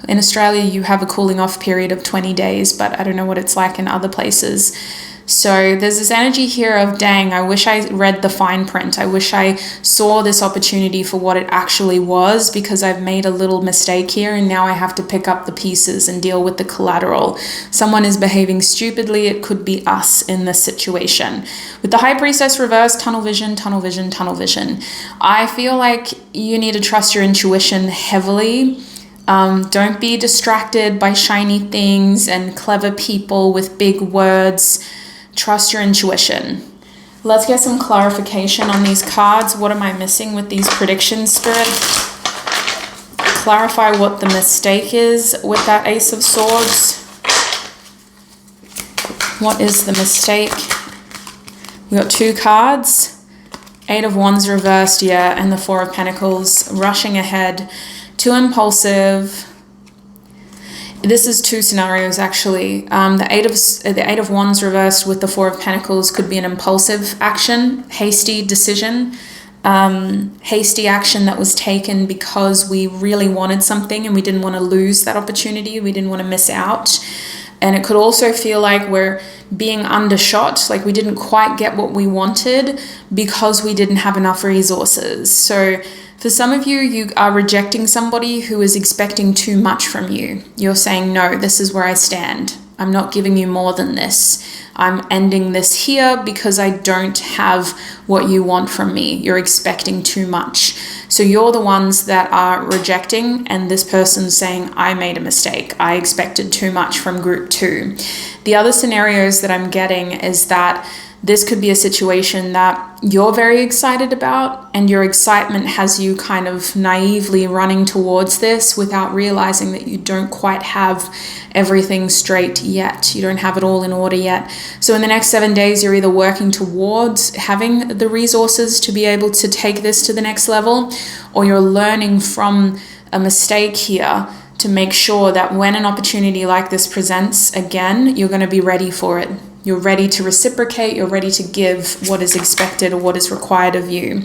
In Australia, you have a cooling off period of 20 days, but I don't know what it's like in other places. So there's this energy here of, dang, I wish I read the fine print. I wish I saw this opportunity for what it actually was, because I've made a little mistake here and now I have to pick up the pieces and deal with the collateral. Someone is behaving stupidly. It could be us in this situation. With the High Priestess reversed, tunnel vision, tunnel vision, tunnel vision. I feel like you need to trust your intuition heavily. Don't be distracted by shiny things and clever people with big words. Trust your intuition. Let's get some clarification on these cards. What am I missing with these predictions, Spirit? Clarify what the mistake is with that Ace of Swords. What is the mistake? We got 2 cards. 8 of Wands reversed, yeah, and the 4 of Pentacles. Rushing ahead. Too impulsive. This is 2 scenarios actually. The eight of Wands reversed with the 4 of Pentacles could be an impulsive action, hasty decision, hasty action that was taken because we really wanted something and we didn't want to lose that opportunity. We didn't want to miss out. And it could also feel like we're being undershot, like we didn't quite get what we wanted because we didn't have enough resources. So for some of you, you are rejecting somebody who is expecting too much from you. You're saying, no, this is where I stand. I'm not giving you more than this. I'm ending this here because I don't have what you want from me. You're expecting too much. So you're the ones that are rejecting, and this person's saying, I made a mistake. I expected too much from group 2. The other scenarios that I'm getting is that this could be a situation that you're very excited about, and your excitement has you kind of naively running towards this without realizing that you don't quite have everything straight yet. You don't have it all in order yet. So in the next 7 days, you're either working towards having the resources to be able to take this to the next level, or you're learning from a mistake here to make sure that when an opportunity like this presents again, you're going to be ready for it. You're ready to reciprocate, you're ready to give what is expected or what is required of you.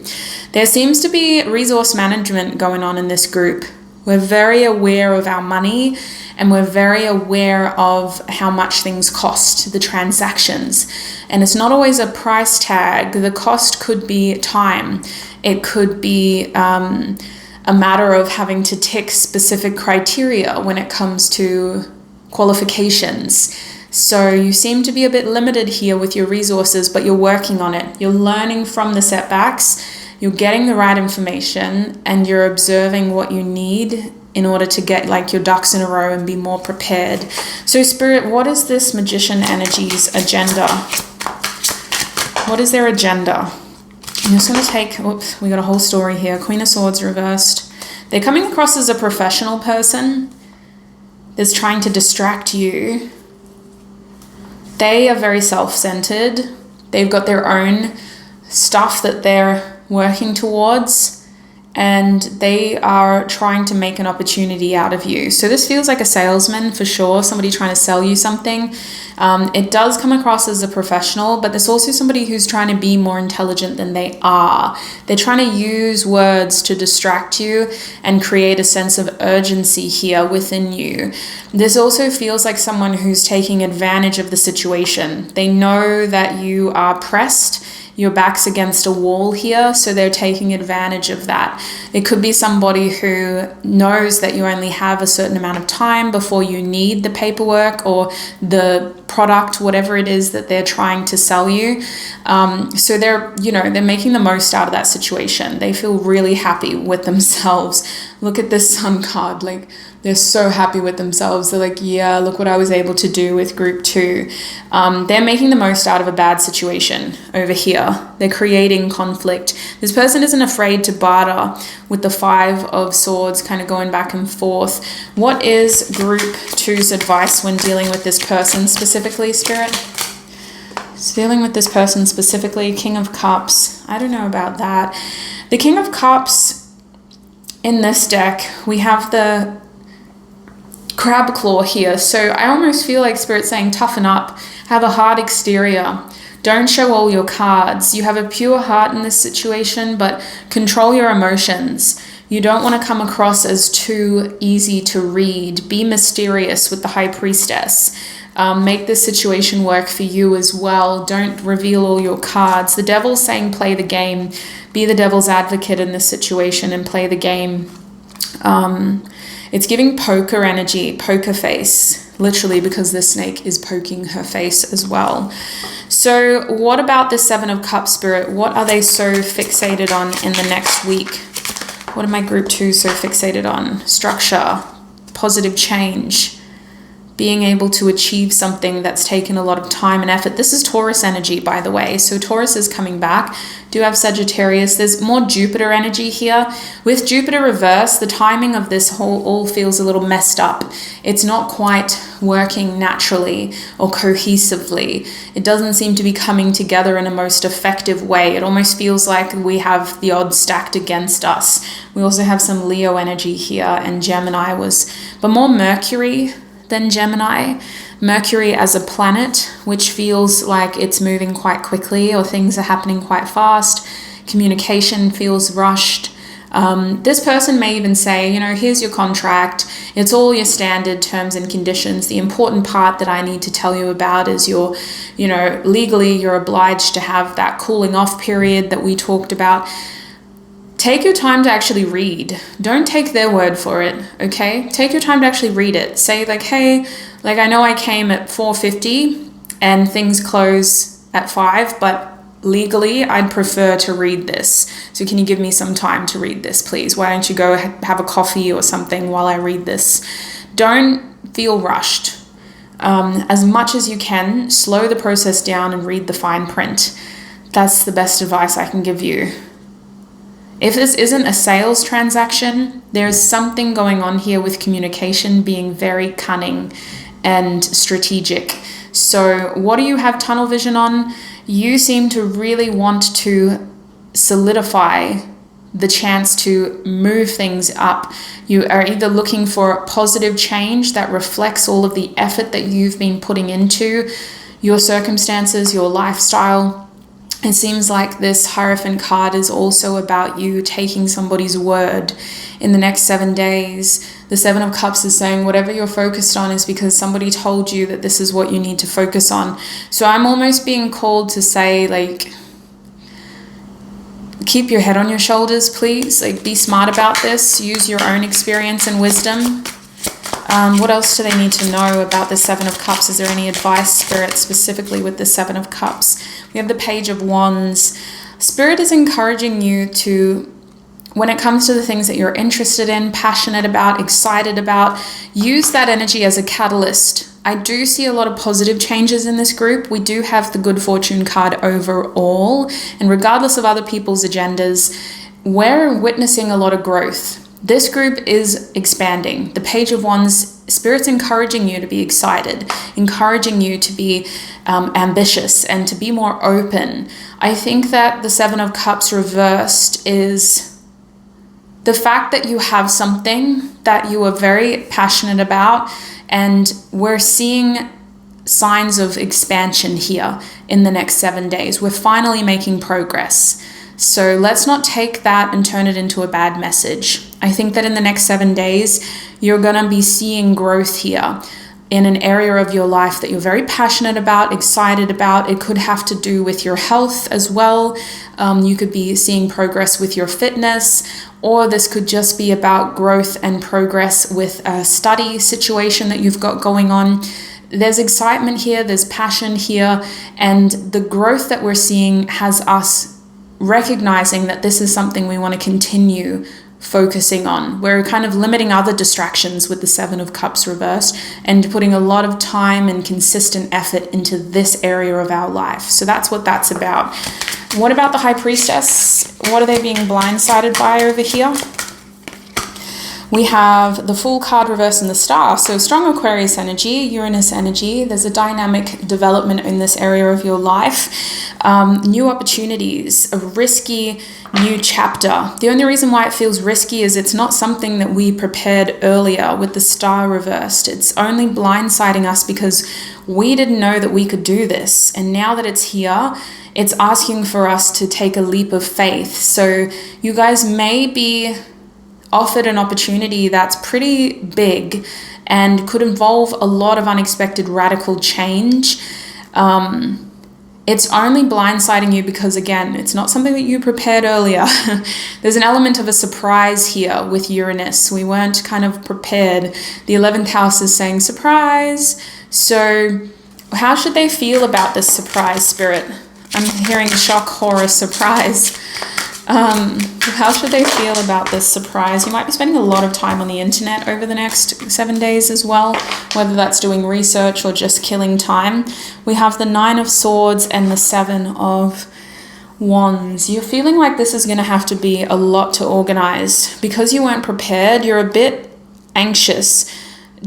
There seems to be resource management going on in this group. We're very aware of our money, and we're very aware of how much things cost, the transactions. And it's not always a price tag. The cost could be time. It could be a matter of having to tick specific criteria when it comes to qualifications. So you seem to be a bit limited here with your resources, but you're working on it. You're learning from the setbacks, you're getting the right information, and you're observing what you need in order to get like your ducks in a row and be more prepared. So Spirit, what is this Magician Energy's agenda? What is their agenda? I'm just going to take, oops, we got a whole story here. Queen of Swords reversed. They're coming across as a professional person that's trying to distract you. They are very self-centered. They've got their own stuff that they're working towards, and they are trying to make an opportunity out of you. So this feels like a salesman for sure, somebody trying to sell you something. It does come across as a professional, but there's also somebody who's trying to be more intelligent than they are. They're trying to use words to distract you and create a sense of urgency here within you. This also feels like someone who's taking advantage of the situation. They know that you are pressed. Your back's against a wall here, so they're taking advantage of that. It could be somebody who knows that you only have a certain amount of time before you need the paperwork or the product, whatever it is that they're trying to sell you. So they're making the most out of that situation. They feel really happy with themselves. Look at this Sun card, like they're so happy with themselves. They're like, yeah, look what I was able to do with group 2. They're making the most out of a bad situation over here. They're creating conflict. This person isn't afraid to barter with the 5 of Swords kind of going back and forth. What is group 2's advice when dealing with this person specifically, Spirit? Dealing with this person specifically, King of Cups. I don't know about that. The King of Cups in this deck, we have the crab claw here. So I almost feel like Spirit's saying toughen up, have a hard exterior. Don't show all your cards. You have a pure heart in this situation, but control your emotions. You don't want to come across as too easy to read. Be mysterious with the High Priestess. Make this situation work for you as well. Don't reveal all your cards. The devil's saying play the game. Be the devil's advocate in this situation and play the game. It's giving poker energy, poker face, literally, because the snake is poking her face as well. So what about the Seven of Cups, Spirit? What are they so fixated on in the next week? What are my group 2 so fixated on? Structure, positive change, being able to achieve something that's taken a lot of time and effort. This is Taurus energy, by the way. So Taurus is coming back. Do have Sagittarius. There's more Jupiter energy here. With Jupiter reverse, the timing of this all feels a little messed up. It's not quite working naturally or cohesively. It doesn't seem to be coming together in a most effective way. It almost feels like we have the odds stacked against us. We also have some Leo energy here, and Gemini but more Mercury than Gemini. Mercury as a planet, which feels like it's moving quite quickly, or things are happening quite fast. Communication feels rushed. This person may even say, here's your contract. It's all your standard terms and conditions. The important part that I need to tell you about is legally you're obliged to have that cooling off period that we talked about. Take your time to actually read. Don't take their word for it, okay? Take your time to actually read it. Say hey, I know I came at 4:50 and things close at 5, but legally I'd prefer to read this. So can you give me some time to read this, please? Why don't you go have a coffee or something while I read this? Don't feel rushed. As much as you can, slow the process down and read the fine print. That's the best advice I can give you. If this isn't a sales transaction, there's something going on here with communication being very cunning and strategic. So what do you have tunnel vision on? You seem to really want to solidify the chance to move things up. You are either looking for positive change that reflects all of the effort that you've been putting into your circumstances, your lifestyle. It seems like this Hierophant card is also about you taking somebody's word in the next 7 days. The Seven of Cups is saying whatever you're focused on is because somebody told you that this is what you need to focus on. So I'm almost being called to say, keep your head on your shoulders, please. Be smart about this. Use your own experience and wisdom. What else do they need to know about the Seven of Cups? Is there any advice, Spirit, specifically with the Seven of Cups? We have the Page of Wands. Spirit is encouraging you to, when it comes to the things that you're interested in, passionate about, excited about, use that energy as a catalyst. I do see a lot of positive changes in this group. We do have the Good Fortune card overall, and regardless of other people's agendas, we're witnessing a lot of growth. This group is expanding. The Page of Wands, Spirit's encouraging you to be excited, encouraging you to be ambitious and to be more open. I think that the Seven of Cups reversed is the fact that you have something that you are very passionate about, and we're seeing signs of expansion here in the next 7 days. We're finally making progress. So let's not take that and turn it into a bad message. I think that in the next 7 days, you're going to be seeing growth here in an area of your life that you're very passionate about, excited about. It could have to do with your health as well. You could be seeing progress with your fitness, or this could just be about growth and progress with a study situation that you've got going on. There's excitement here, there's passion here, and the growth that we're seeing has us recognizing that this is something we want to continue focusing on. We're kind of limiting other distractions with the Seven of Cups reversed and putting a lot of time and consistent effort into this area of our life. So that's what that's about. What about the High Priestess? What are they being blindsided by over here? We have the Fool card reversed and the Star. So strong Aquarius energy, Uranus energy. There's a dynamic development in this area of your life. New opportunities, a risky new chapter. The only reason why it feels risky is it's not something that we prepared earlier with the Star reversed. It's only blindsiding us because we didn't know that we could do this. And now that it's here, it's asking for us to take a leap of faith. So you guys may be offered an opportunity that's pretty big and could involve a lot of unexpected radical change. It's only blindsiding you because, again, it's not something that you prepared earlier. There's an element of a surprise here with Uranus. We weren't kind of prepared. The 11th house is saying surprise. So how should they feel about this surprise, Spirit? I'm hearing shock, horror, surprise. How should they feel about this surprise? You might be spending a lot of time on the internet over the next 7 days as well, whether that's doing research or just killing time. We have the 9 of Swords and the 7 of Wands. You're feeling like this is going to have to be a lot to organize. Because you weren't prepared, you're a bit anxious,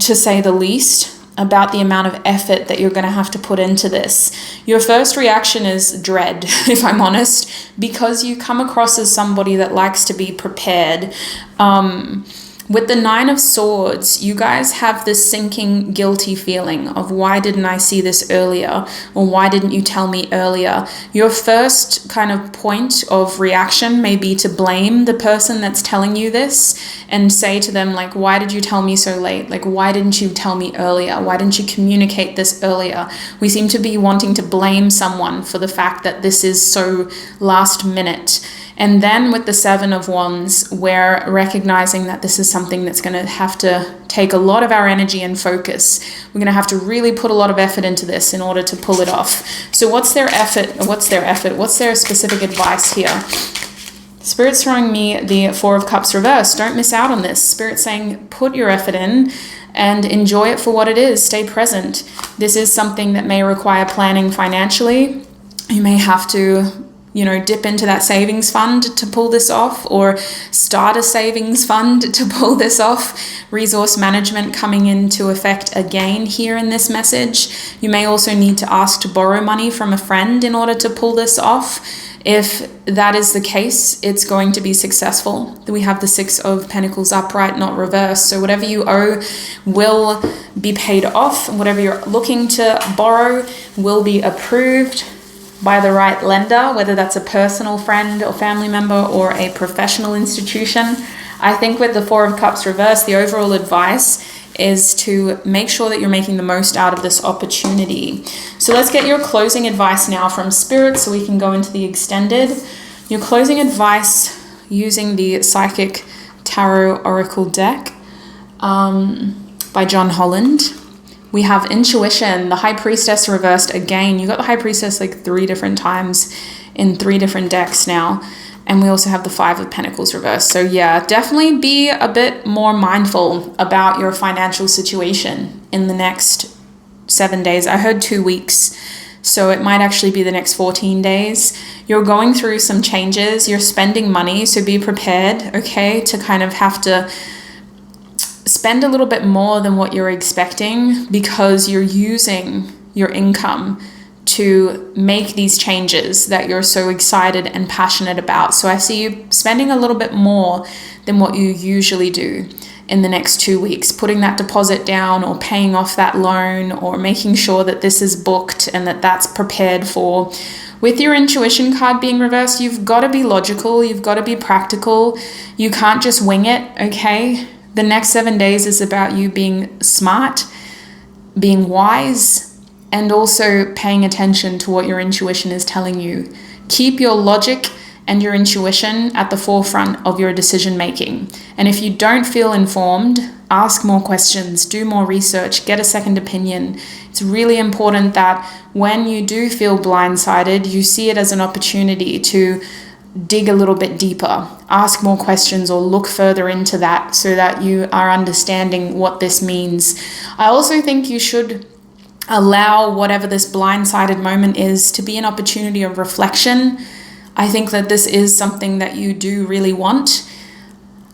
to say the least, about the amount of effort that you're going to have to put into this. Your first reaction is dread, if I'm honest, because you come across as somebody that likes to be prepared. With the 9 of Swords, you guys have this sinking, guilty feeling of, why didn't I see this earlier? Or why didn't you tell me earlier? Your first kind of point of reaction may be to blame the person that's telling you this and say to them, like, why did you tell me so late? Like, why didn't you tell me earlier? Why didn't you communicate this earlier? We seem to be wanting to blame someone for the fact that this is so last minute. And then with the 7 of Wands, we're recognizing that this is something that's going to have to take a lot of our energy and focus. We're going to have to really put a lot of effort into this in order to pull it off. So what's their effort? What's their specific advice here? Spirit's throwing me the 4 of Cups reversed. Don't miss out on this. Spirit's saying, put your effort in and enjoy it for what it is. Stay present. This is something that may require planning financially. You may have to dip into that savings fund to pull this off, or start a savings fund to pull this off. Resource management coming into effect again here in this message. You may also need to ask to borrow money from a friend in order to pull this off. If that is the case, it's going to be successful. We have the 6 of Pentacles upright, not reversed. So whatever you owe will be paid off. Whatever you're looking to borrow will be approved by the right lender, whether that's a personal friend or family member or a professional institution. I think with the 4 of Cups reversed, the overall advice is to make sure that you're making the most out of this opportunity. So let's get your closing advice now from Spirit so we can go into the extended. Your closing advice using the Psychic Tarot Oracle deck by John Holland. We have intuition, the High Priestess reversed again. You got the High Priestess like 3 different times in 3 different decks now. And we also have the 5 of Pentacles reversed. So yeah, definitely be a bit more mindful about your financial situation in the next 7 days. I heard 2 weeks, so it might actually be the next 14 days. You're going through some changes. You're spending money, so be prepared, okay, to kind of have to spend a little bit more than what you're expecting because you're using your income to make these changes that you're so excited and passionate about. So I see you spending a little bit more than what you usually do in the next 2 weeks, putting that deposit down or paying off that loan or making sure that this is booked and that that's prepared for. With your intuition card being reversed, you've got to be logical, you've got to be practical. You can't just wing it, okay? The next 7 days is about you being smart, being wise, and also paying attention to what your intuition is telling you. Keep your logic and your intuition at the forefront of your decision making. And if you don't feel informed, ask more questions, do more research, get a second opinion. It's really important that when you do feel blindsided, you see it as an opportunity to dig a little bit deeper, ask more questions, or look further into that so that you are understanding what this means. I also think you should allow whatever this blindsided moment is to be an opportunity of reflection. I think that this is something that you do really want.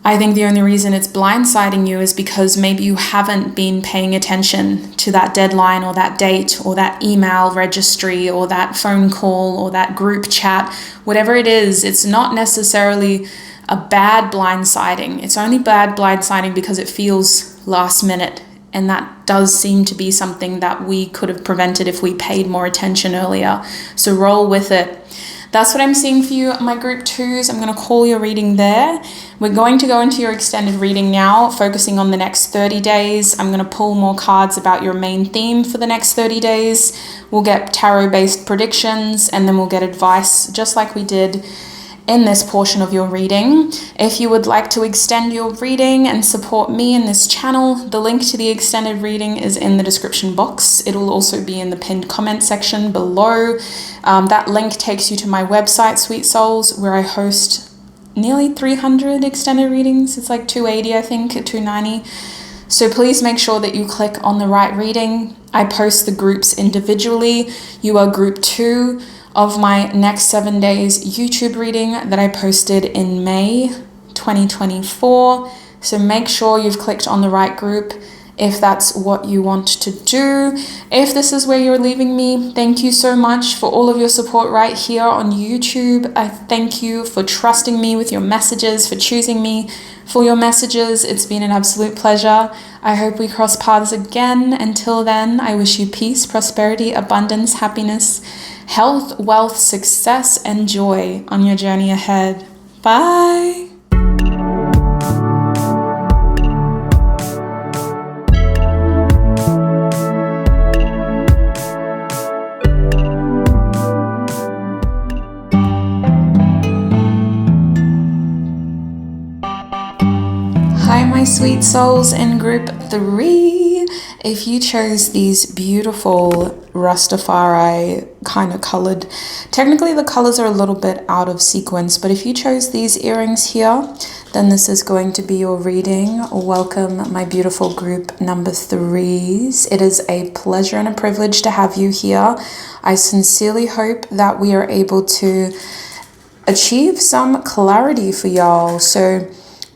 I think the only reason it's blindsiding you is because maybe you haven't been paying attention to that deadline or that date or that email registry or that phone call or that group chat. Whatever it is, it's not necessarily a bad blindsiding. It's only bad blindsiding because it feels last minute. And that does seem to be something that we could have prevented if we paid more attention earlier. So roll with it. That's what I'm seeing for you, my group 2s. I'm going to call your reading there. We're going to go into your extended reading now, focusing on the next 30 days. I'm going to pull more cards about your main theme for the next 30 days. We'll get tarot-based predictions, and then we'll get advice, just like we did in this portion of your reading. If you would like to extend your reading and support me in this channel, the link to the extended reading is in the description box. It will also be in the pinned comment section below. That link takes you to my website, Sweet Souls, where I host nearly 300 extended readings. It's like 280, I think, 290. So please make sure that you click on the right reading. I post the groups individually. You are group 2 of my next 7 days YouTube reading that I posted in May 2024. So make sure you've clicked on the right group if that's what you want to do. If this is where you're leaving me, thank you so much for all of your support right here on YouTube. I thank you for trusting me with your messages, for choosing me for your messages. It's been an absolute pleasure. I hope we cross paths again. Until then, I wish you peace, prosperity, abundance, happiness, health, wealth, success, and joy on your journey ahead. Bye. Hi, my sweet souls in group 3. If you chose these beautiful Rastafari kind of colored, technically the colors are a little bit out of sequence, but if you chose these earrings here, then this is going to be your reading. Welcome, my beautiful group number 3s. It is a pleasure and a privilege to have you here. I sincerely hope that we are able to achieve some clarity for y'all. So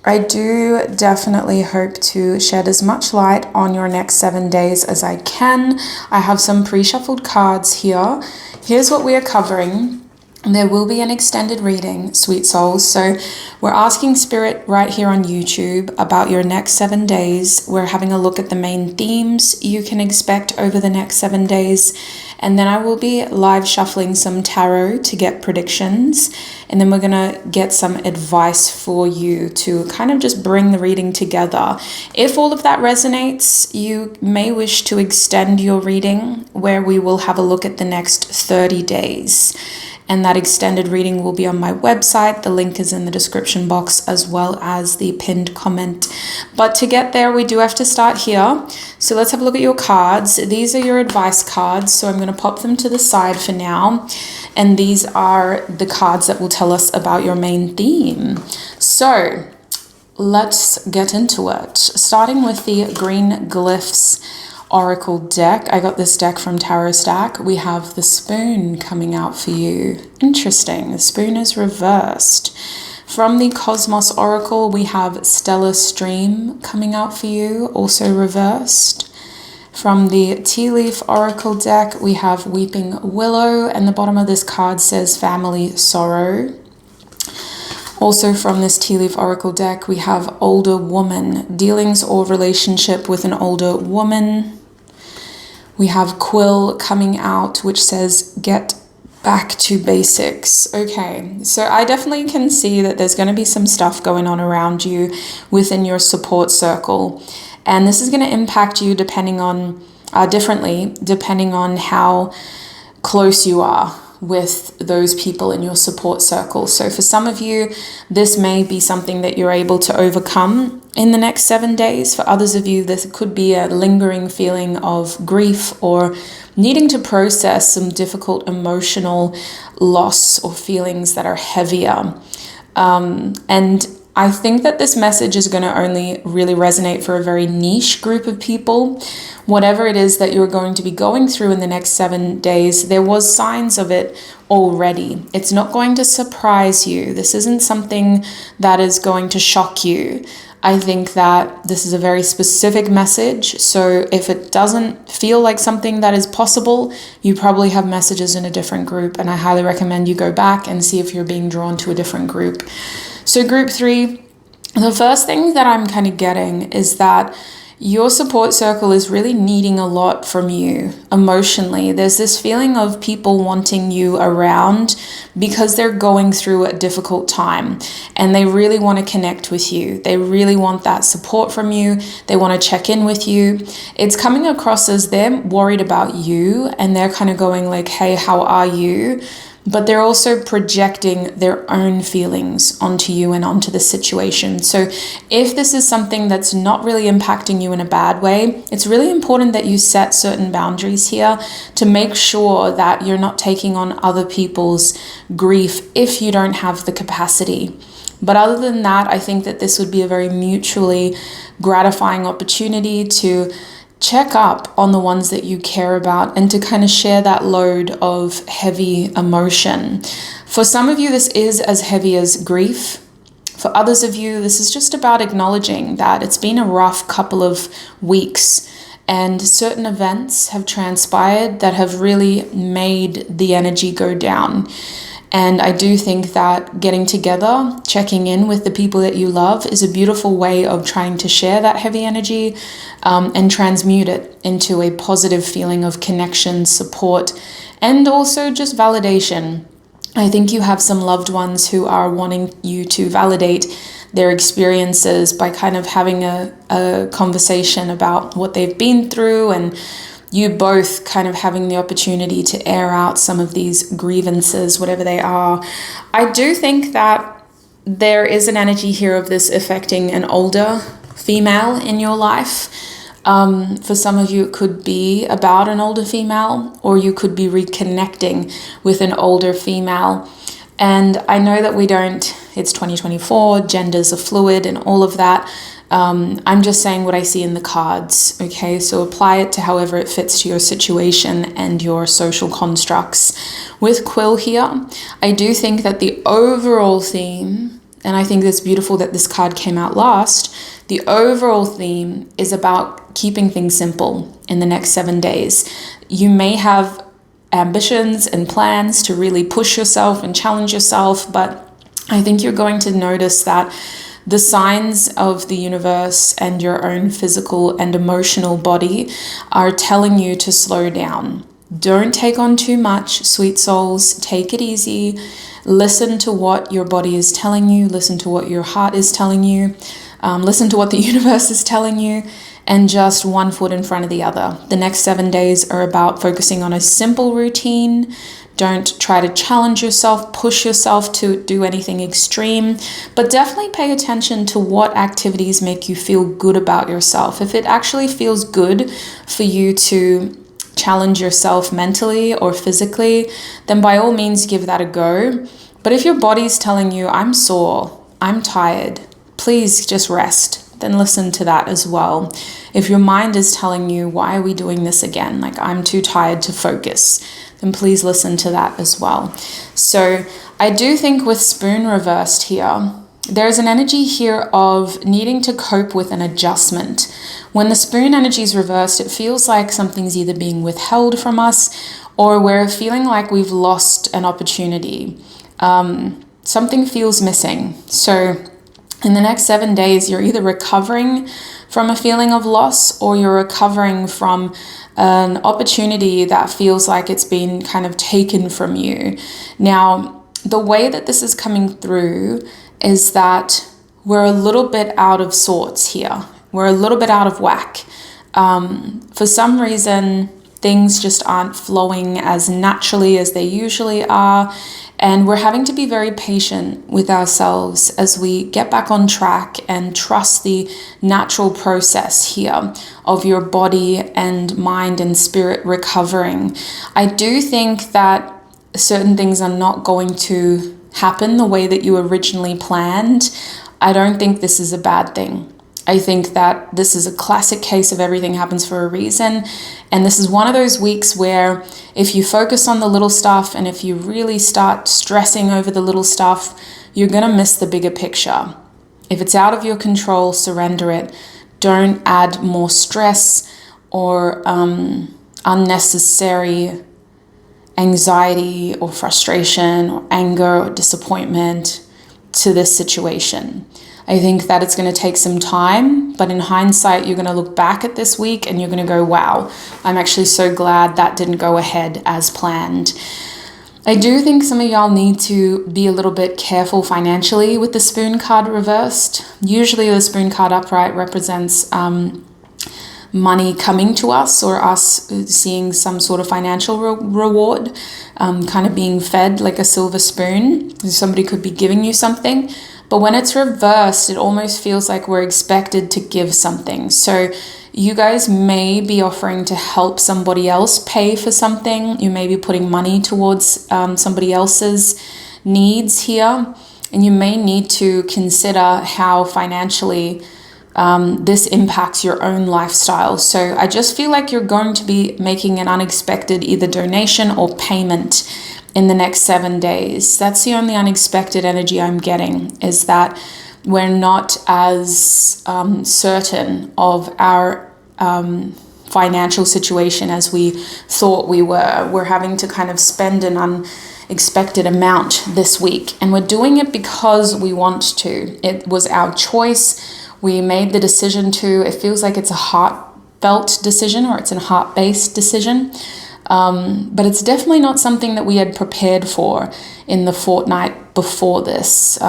I do definitely hope to shed as much light on your next 7 days as I can. I have some pre-shuffled cards here. Here's what we are covering. There will be an extended reading, sweet souls. So we're asking Spirit right here on YouTube about your next 7 days. We're having a look at the main themes you can expect over the next 7 days. And then I will be live shuffling some tarot to get predictions. And then we're going to get some advice for you to kind of just bring the reading together. If all of that resonates, you may wish to extend your reading, where we will have a look at the next 30 days. And that extended reading will be on my website. The link is in the description box as well as the pinned comment. But to get there, we do have to start here. So let's have a look at your cards. These are your advice cards. So I'm going to pop them to the side for now. And these are the cards that will tell us about your main theme. So let's get into it. Starting with the Green Glyphs Oracle deck. I got this deck from Tarot Stack. We have the Spoon coming out for you. Interesting. The Spoon is reversed. From the Cosmos Oracle, we have Stellar Stream coming out for you, also reversed. From the Tea Leaf Oracle deck, we have Weeping Willow, and the bottom of this card says Family Sorrow. Also from this Tea Leaf Oracle deck, we have Older Woman, dealings or relationship with an older woman. We have Quill coming out, which says get back to basics. Okay, so I definitely can see that there's going to be some stuff going on around you within your support circle. And this is going to impact you depending on, differently, depending on how close you are with those people in your support circle. So for some of you, this may be something that you're able to overcome in the next 7 days. For others of you, this could be a lingering feeling of grief or needing to process some difficult emotional loss or feelings that are heavier. And I think that this message is going to only really resonate for a very niche group of people. Whatever it is that you're going to be going through in the next 7 days, there was signs of it already. It's not going to surprise you. This isn't something that is going to shock you. I think that this is a very specific message. So if it doesn't feel like something that is possible, you probably have messages in a different group. And I highly recommend you go back and see if you're being drawn to a different group. So group 3, the first thing that I'm kind of getting is that Your support circle is really needing a lot from you emotionally. There's this feeling of people wanting you around because they're going through a difficult time and they really want to connect with you. They really want that support from you. They want to check in with you. It's coming across as they're worried about you and they're kind of going like, hey, how are you? But they're also projecting their own feelings onto you and onto the situation. So if this is something that's not really impacting you in a bad way, it's really important that you set certain boundaries here to make sure that you're not taking on other people's grief if you don't have the capacity. But other than that, I think that this would be a very mutually gratifying opportunity to check up on the ones that you care about and to kind of share that load of heavy emotion. For some of you, this is as heavy as grief. For others of you, this is just about acknowledging that it's been a rough couple of weeks and certain events have transpired that have really made the energy go down. And I do think that getting together, checking in with the people that you love is a beautiful way of trying to share that heavy energy and transmute it into a positive feeling of connection, support, and also just validation. I think you have some loved ones who are wanting you to validate their experiences by kind of having a conversation about what they've been through, and you both kind of having the opportunity to air out some of these grievances, whatever they are. I do think that there is an energy here of this affecting an older female in your life. For some of you, it could be about an older female, or you could be reconnecting with an older female. And I know that it's 2024, genders are fluid and all of that. I'm just saying what I see in the cards, okay? So apply it to however it fits to your situation and your social constructs. With Quill here, I do think that the overall theme, and I think it's beautiful that this card came out last, the overall theme is about keeping things simple in the next 7 days. You may have ambitions and plans to really push yourself and challenge yourself, but I think you're going to notice that the signs of the universe and your own physical and emotional body are telling you to slow down. Don't take on too much, sweet souls. Take it easy. Listen to what your body is telling you. Listen to what your heart is telling you. Listen to what the universe is telling you, and just one foot in front of the other. The next 7 days are about focusing on a simple routine. Don't try to challenge yourself, push yourself to do anything extreme, but definitely pay attention to what activities make you feel good about yourself. If it actually feels good for you to challenge yourself mentally or physically, then by all means give that a go. But if your body's telling you, I'm sore, I'm tired, please just rest, then listen to that as well. If your mind is telling you, why are we doing this again? Like, I'm too tired to focus, then please listen to that as well. So I do think with Spoon reversed here, there's an energy here of needing to cope with an adjustment. When the Spoon energy is reversed, it feels like something's either being withheld from us or we're feeling like we've lost an opportunity. Something feels missing. So in the next 7 days, you're either recovering from a feeling of loss or you're recovering from an opportunity that feels like it's been kind of taken from you. Now, the way that this is coming through is that we're a little bit out of sorts here. We're a little bit out of whack. For some reason, things just aren't flowing as naturally as they usually are. And we're having to be very patient with ourselves as we get back on track and trust the natural process here of your body and mind and spirit recovering. I do think that certain things are not going to happen the way that you originally planned. I don't think this is a bad thing. I think that this is a classic case of everything happens for a reason. And this is one of those weeks where if you focus on the little stuff and if you really start stressing over the little stuff, you're going to miss the bigger picture. If it's out of your control, surrender it. Don't add more stress or unnecessary anxiety or frustration or anger or disappointment to this situation. I think that it's going to take some time, but in hindsight, you're going to look back at this week and you're going to go, wow, I'm actually so glad that didn't go ahead as planned. I do think some of y'all need to be a little bit careful financially with the Spoon card reversed. Usually the Spoon card upright represents money coming to us, or us seeing some sort of financial reward, kind of being fed like a silver spoon. Somebody could be giving you something. But when it's reversed, it almost feels like we're expected to give something. So you guys may be offering to help somebody else pay for something. You may be putting money towards somebody else's needs here. And you may need to consider how financially this impacts your own lifestyle. So I just feel like you're going to be making an unexpected either donation or payment in the next 7 days. That's the only unexpected energy I'm getting, is that we're not as certain of our financial situation as we thought we were. We're having to kind of spend an unexpected amount this week, and we're doing it because we want to. It was our choice. We made the decision to. It feels like it's a heartfelt decision, or it's a heart-based decision. But it's definitely not something that we had prepared for in the fortnight before this.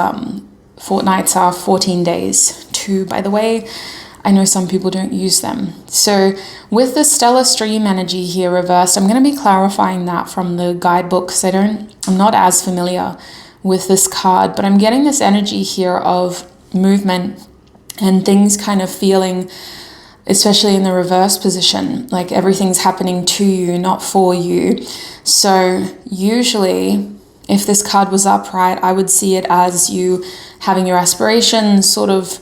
Fortnights are 14 days too, by the way. I know some people don't use them. So with the stellar stream energy here reversed, I'm going to be clarifying that from the guidebook, because I'm not as familiar with this card, but I'm getting this energy here of movement and things kind of feeling, especially in the reverse position, like everything's happening to you, not for you. So usually, if this card was upright, I would see it as you having your aspirations sort of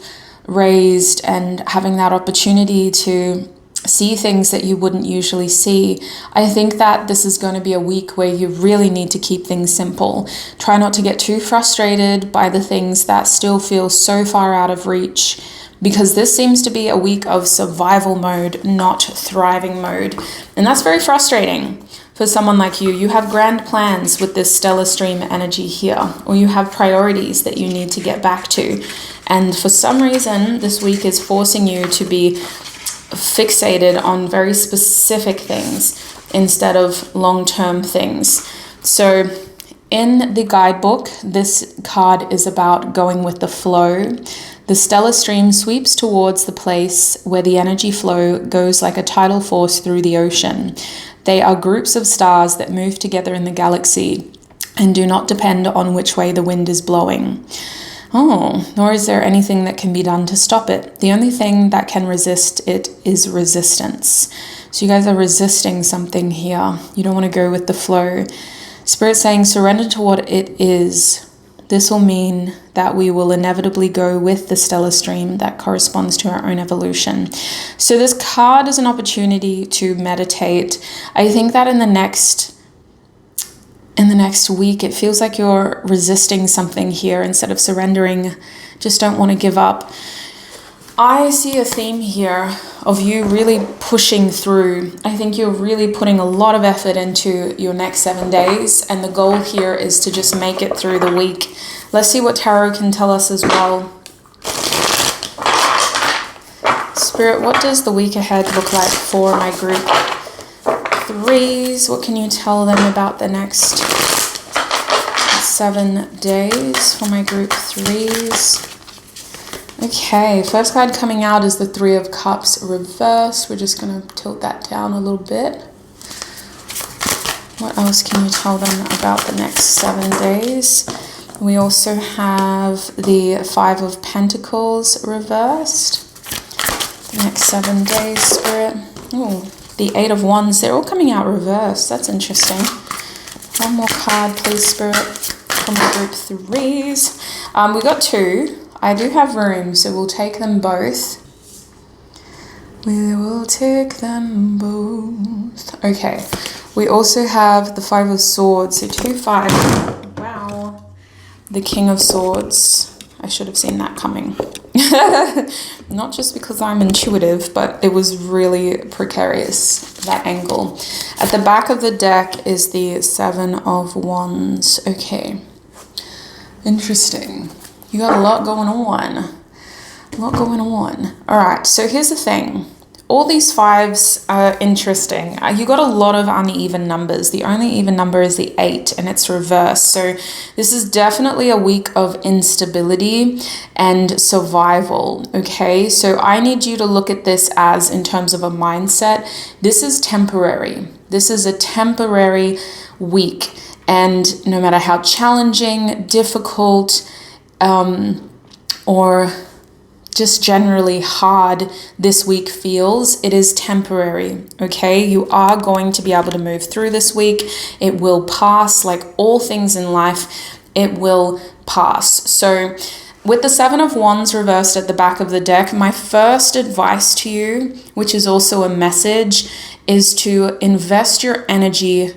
raised and having that opportunity to see things that you wouldn't usually see. I think that this is going to be a week where you really need to keep things simple. Try not to get too frustrated by the things that still feel so far out of reach, because this seems to be a week of survival mode, not thriving mode. And that's very frustrating for someone like you. You have grand plans with this stellar stream energy here, or you have priorities that you need to get back to. And for some reason, this week is forcing you to be fixated on very specific things instead of long-term things. So in the guidebook, this card is about going with the flow. The stellar stream sweeps towards the place where the energy flow goes like a tidal force through the ocean. They are groups of stars that move together in the galaxy and do not depend on which way the wind is blowing. Oh, nor is there anything that can be done to stop it. The only thing that can resist it is resistance. So you guys are resisting something here. You don't want to go with the flow. Spirit saying surrender to what it is. This will mean that we will inevitably go with the stellar stream that corresponds to our own evolution. So this card is an opportunity to meditate. I think that in the next week, it feels like you're resisting something here instead of surrendering. Just don't want to give up. I see a theme here of you really pushing through. I think you're really putting a lot of effort into your next 7 days, and the goal here is to just make it through the week. Let's see what tarot can tell us as well. Spirit, what does the week ahead look like for my group 3s? What can you tell them about the next 7 days for my group 3s? Okay, first card coming out is the 3 of Cups reversed. We're just going to tilt that down a little bit. What else can you tell them about the next 7 days? We also have the 5 of Pentacles reversed. The next 7 days, Spirit. Oh, the 8 of Wands. They're all coming out reversed. That's interesting. One more card, please, Spirit, from my group 3s. We got 2. I do have room, so we'll take them both. We will take them both. Okay. We also have the 5 of Swords. So 2 5. Wow. The King of Swords. I should have seen that coming. Not just because I'm intuitive, but it was really precarious, that angle. At the back of the deck is the 7 of Wands. Okay. Interesting. You got a lot going on. A lot going on. All right, so here's the thing. All these fives are interesting. You got a lot of uneven numbers. The only even number is the 8, and it's reversed. So this is definitely a week of instability and survival, okay? So I need you to look at this as, in terms of a mindset, this is temporary. This is a temporary week. And no matter how challenging, difficult, or just generally hard this week feels, it is temporary, okay? You are going to be able to move through this week. It will pass, like all things in life, it will pass. So with the 7 of Wands reversed at the back of the deck, my first advice to you, which is also a message, is to invest your energy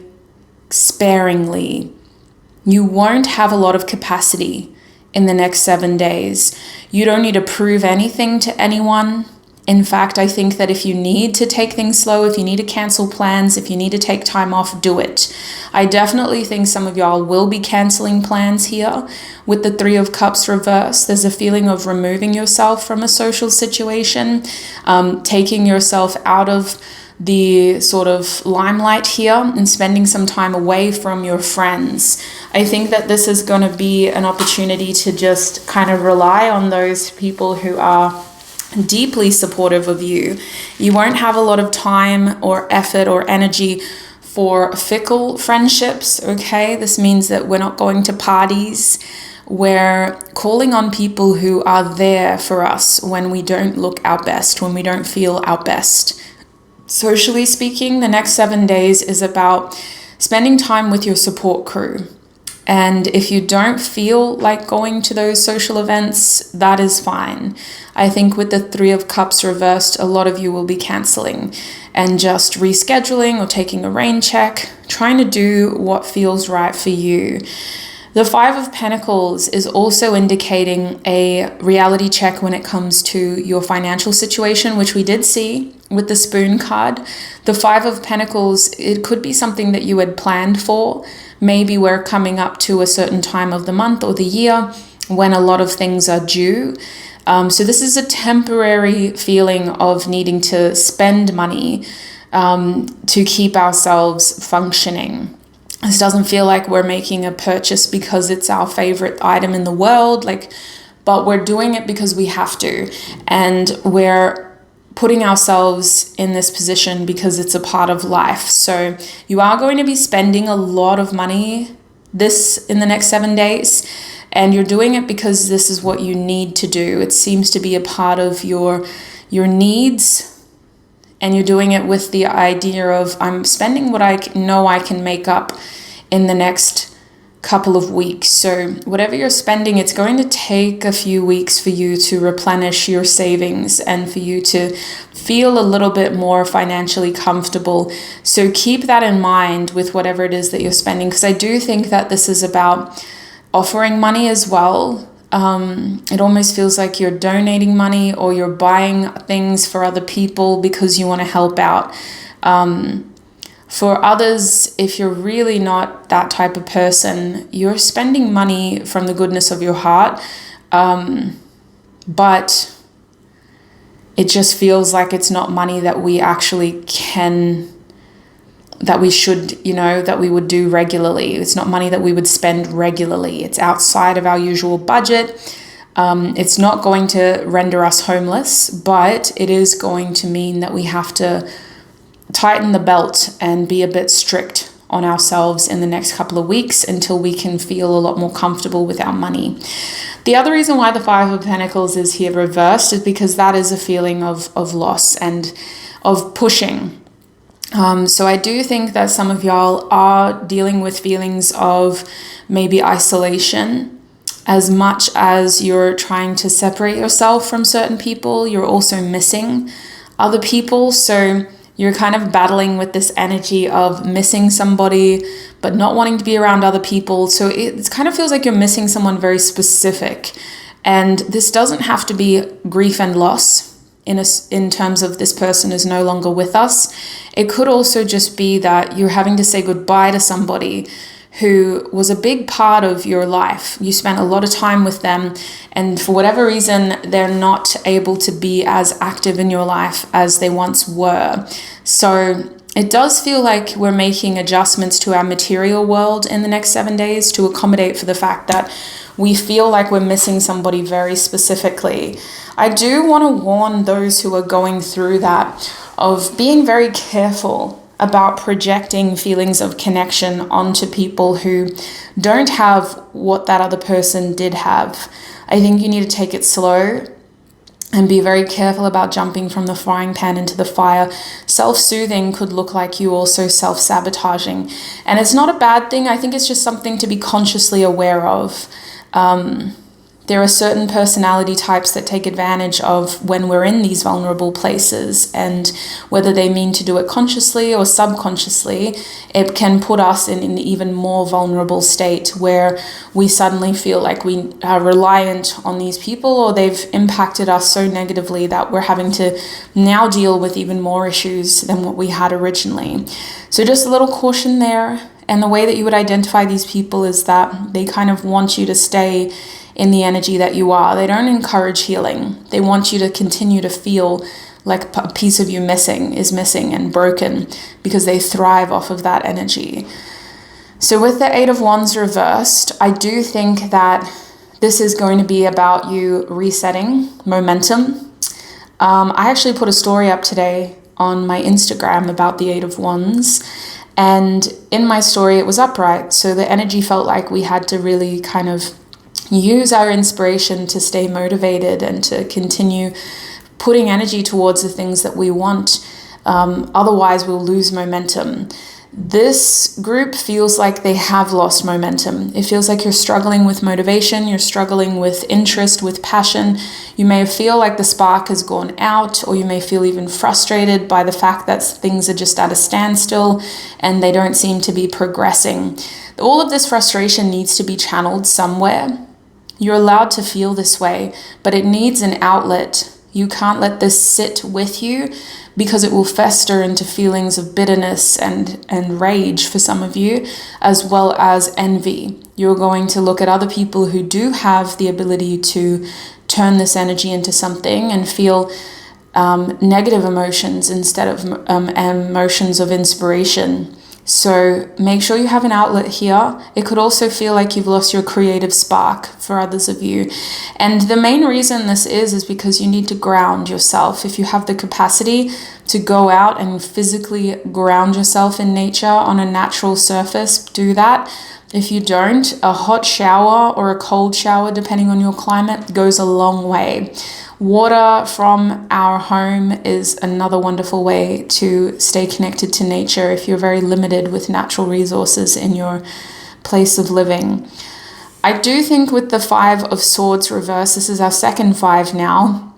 sparingly. You won't have a lot of capacity in the next 7 days. You don't need to prove anything to anyone. In fact, I think that if you need to take things slow, if you need to cancel plans, if you need to take time off, do it. I definitely think some of y'all will be canceling plans here. With the 3 of Cups reversed, there's a feeling of removing yourself from a social situation, taking yourself out of the sort of limelight here and spending some time away from your friends. I think that this is going to be an opportunity to just kind of rely on those people who are deeply supportive of you. You won't have a lot of time or effort or energy for fickle friendships, okay? This means that we're not going to parties. We're calling on people who are there for us when we don't look our best, when we don't feel our best. Socially speaking, the next 7 days is about spending time with your support crew. And if you don't feel like going to those social events, that is fine. I think with the 3 of Cups reversed, a lot of you will be canceling and just rescheduling or taking a rain check, trying to do what feels right for you. The 5 of Pentacles is also indicating a reality check when it comes to your financial situation, which we did see with the Spoon card. The 5 of Pentacles, it could be something that you had planned for. Maybe we're coming up to a certain time of the month or the year when a lot of things are due. So this is a temporary feeling of needing to spend money to keep ourselves functioning. This doesn't feel like we're making a purchase because it's our favorite item in the world, but we're doing it because we have to. And we're putting ourselves in this position because it's a part of life. So you are going to be spending a lot of money in the next 7 days, and you're doing it because this is what you need to do. It seems to be a part of your needs. And you're doing it with the idea of, I'm spending what I know I can make up in the next couple of weeks. So whatever you're spending, it's going to take a few weeks for you to replenish your savings and for you to feel a little bit more financially comfortable. So keep that in mind with whatever it is that you're spending, because I do think that this is about offering money as well. It almost feels like you're donating money or you're buying things for other people because you want to help out. For others, if you're really not that type of person, you're spending money from the goodness of your heart, but it just feels like it's not money that we actually that we should, that we would do regularly. It's not money that we would spend regularly. It's outside of our usual budget. It's not going to render us homeless, but it is going to mean that we have to tighten the belt and be a bit strict on ourselves in the next couple of weeks until we can feel a lot more comfortable with our money. The other reason why the 5 of Pentacles is here reversed is because that is a feeling of loss and of pushing. So I do think that some of y'all are dealing with feelings of maybe isolation. As much as you're trying to separate yourself from certain people, you're also missing other people. So you're kind of battling with this energy of missing somebody, but not wanting to be around other people. So it kind of feels like you're missing someone very specific. And this doesn't have to be grief and loss in terms of this person is no longer with us. It could also just be that you're having to say goodbye to somebody who was a big part of your life. You spent a lot of time with them, and for whatever reason, they're not able to be as active in your life as they once were. So it does feel like we're making adjustments to our material world in the next 7 days to accommodate for the fact that we feel like we're missing somebody very specifically. I do want to warn those who are going through that of being very careful about projecting feelings of connection onto people who don't have what that other person did have. I think you need to take it slow and be very careful about jumping from the frying pan into the fire. Self-soothing could look like you also self-sabotaging. And it's not a bad thing. I think it's just something to be consciously aware of. There are certain personality types that take advantage of when we're in these vulnerable places, and whether they mean to do it consciously or subconsciously, it can put us in an even more vulnerable state where we suddenly feel like we are reliant on these people, or they've impacted us so negatively that we're having to now deal with even more issues than what we had originally. So just a little caution there. And the way that you would identify these people is that they kind of want you to stay in the energy that you are. They don't encourage healing. They want you to continue to feel like a piece of you is missing and broken, because they thrive off of that energy. So with the Eight of Wands reversed, I do think that this is going to be about you resetting momentum. I actually put a story up today on my Instagram about the Eight of Wands. And in my story, it was upright. So the energy felt like we had to really kind of use our inspiration to stay motivated and to continue putting energy towards the things that we want. Otherwise, we'll lose momentum. This group feels like they have lost momentum. It feels like you're struggling with motivation, you're struggling with interest, with passion. You may feel like the spark has gone out, or you may feel even frustrated by the fact that things are just at a standstill and they don't seem to be progressing. All of this frustration needs to be channeled somewhere. You're allowed to feel this way, but it needs an outlet. You can't let this sit with you, because it will fester into feelings of bitterness and rage for some of you, as well as envy. You're going to look at other people who do have the ability to turn this energy into something and feel negative emotions instead of emotions of inspiration. So make sure you have an outlet here. It could also feel like you've lost your creative spark for others of you. And the main reason this is because you need to ground yourself. If you have the capacity to go out and physically ground yourself in nature on a natural surface, do that. If you don't, a hot shower or a cold shower, depending on your climate, goes a long way. Water from our home is another wonderful way to stay connected to nature if you're very limited with natural resources in your place of living. I do think with the Five of Swords reverse, this is our second five now,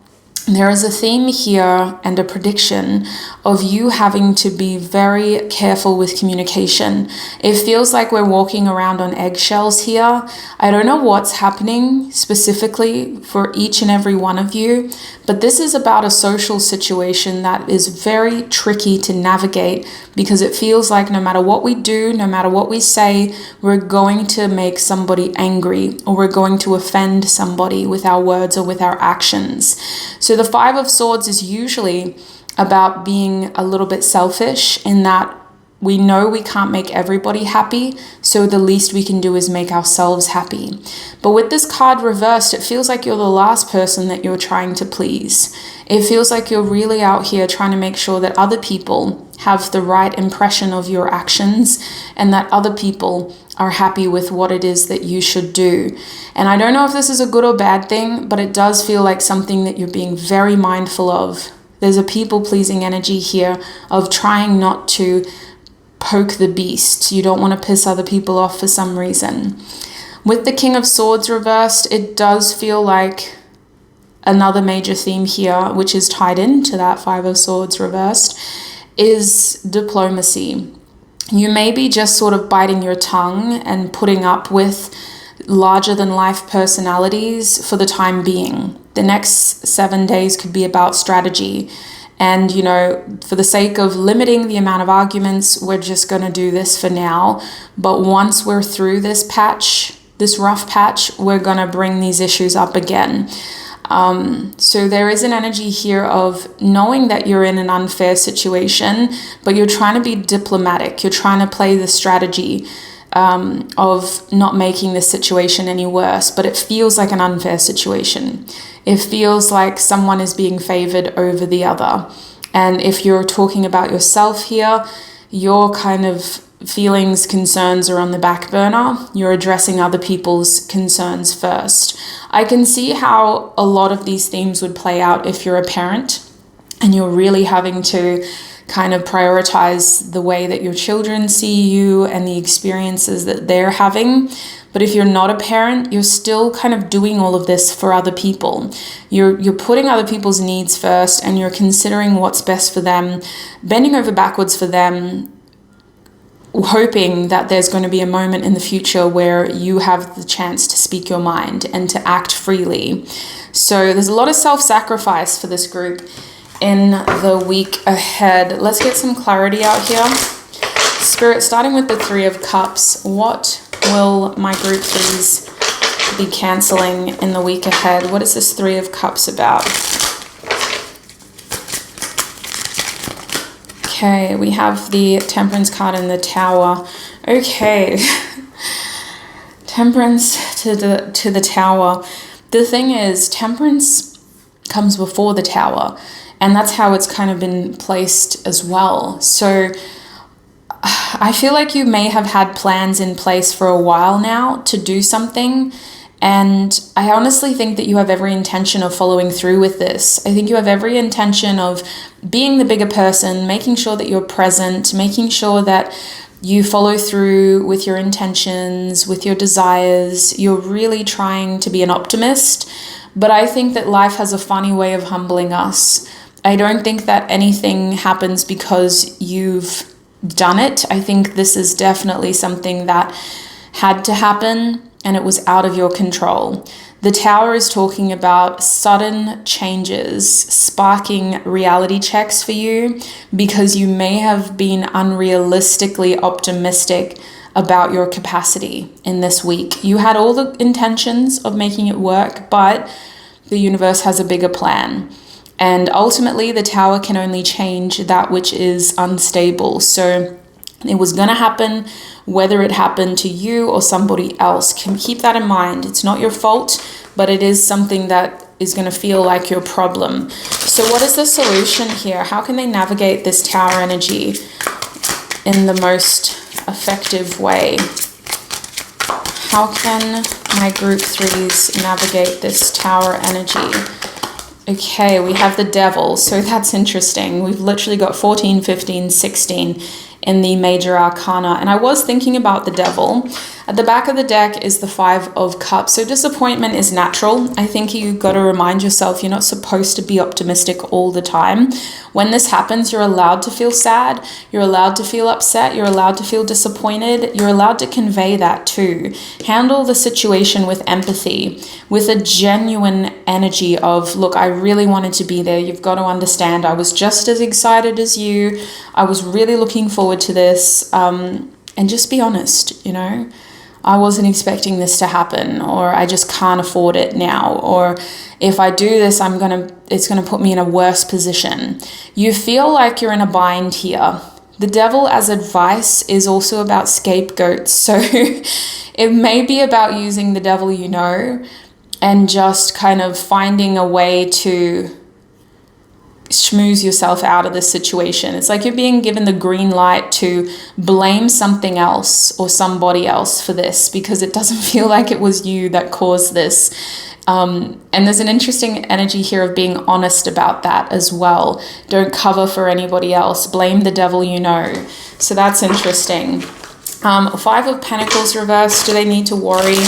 there is a theme here and a prediction of you having to be very careful with communication. It feels like we're walking around on eggshells here. I don't know what's happening specifically for each and every one of you, but this is about a social situation that is very tricky to navigate, because it feels like no matter what we do, no matter what we say, we're going to make somebody angry, or we're going to offend somebody with our words or with our actions. So the Five of Swords is usually about being a little bit selfish, in that we know we can't make everybody happy, so the least we can do is make ourselves happy. But with this card reversed, it feels like you're the last person that you're trying to please. It feels like you're really out here trying to make sure that other people have the right impression of your actions, and that other people are happy with what it is that you should do. And I don't know if this is a good or bad thing, but it does feel like something that you're being very mindful of. There's a people-pleasing energy here of trying not to poke the beast. You don't want to piss other people off for some reason. With the King of Swords reversed, it does feel like another major theme here, which is tied into that Five of Swords reversed, is diplomacy. You may be just sort of biting your tongue and putting up with larger than life personalities for the time being. The next 7 days could be about strategy And, you know, for the sake of limiting the amount of arguments, we're just going to do this for now. But once we're through this patch, this rough patch, we're going to bring these issues up again. So there is an energy here of knowing that you're in an unfair situation, but you're trying to be diplomatic. You're trying to play the strategy of not making this situation any worse, but it feels like an unfair situation. It feels like someone is being favored over the other. And if you're talking about yourself here, your kind of feelings, concerns are on the back burner. You're addressing other people's concerns first. I can see how a lot of these themes would play out if you're a parent and you're really having to kind of prioritize the way that your children see you and the experiences that they're having. But if you're not a parent, you're still kind of doing all of this for other people. You're putting other people's needs first, and you're considering what's best for them, bending over backwards for them, hoping that there's going to be a moment in the future where you have the chance to speak your mind and to act freely. So there's a lot of self-sacrifice for this group in the week ahead. Let's get some clarity out here. Spirit, starting with the Three of Cups, what will my group please be cancelling in the week ahead? What is this Three of Cups about? Okay, we have the Temperance card and the Tower. Okay, Temperance to the Tower. The thing is, Temperance comes before the Tower, and that's how it's kind of been placed as well. So I feel like you may have had plans in place for a while now to do something, and I honestly think that you have every intention of following through with this. I think you have every intention of being the bigger person, making sure that you're present, making sure that you follow through with your intentions, with your desires. You're really trying to be an optimist, but I think that life has a funny way of humbling us. I don't think that anything happens because you've done it. I think this is definitely something that had to happen, and it was out of your control. The Tower is talking about sudden changes, sparking reality checks for you because you may have been unrealistically optimistic about your capacity in this week. You had all the intentions of making it work, but the universe has a bigger plan. And ultimately, the Tower can only change that which is unstable. So it was going to happen, whether it happened to you or somebody else. Keep that in mind. It's not your fault, but it is something that is going to feel like your problem. So what is the solution here? How can they navigate this Tower energy in the most effective way? How can my group threes navigate this Tower energy? Okay, we have the Devil, so that's interesting. We've literally got 14, 15, 16 in the major arcana. And I was thinking about the Devil. At the back of the deck is the Five of Cups. So disappointment is natural. I think you got to remind yourself you're not supposed to be optimistic all the time. When this happens, you're allowed to feel sad. You're allowed to feel upset. You're allowed to feel disappointed. You're allowed to convey that too. Handle the situation with empathy, with a genuine energy of, look, I really wanted to be there. You've got to understand, I was just as excited as you. I was really looking forward to this. And just be honest, you know. I wasn't expecting this to happen, or I just can't afford it now, or if I do this, it's gonna put me in a worse position. You feel like you're in a bind here. The Devil as advice is also about scapegoats, so it may be about using the devil you know and just kind of finding a way to schmooze yourself out of this situation. It's like you're being given the green light to blame something else or somebody else for this because it doesn't feel like it was you that caused this. And there's an interesting energy here of being honest about that as well. Don't cover for anybody else. Blame the devil you know. So that's interesting. Five of Pentacles reversed. Do they need to worry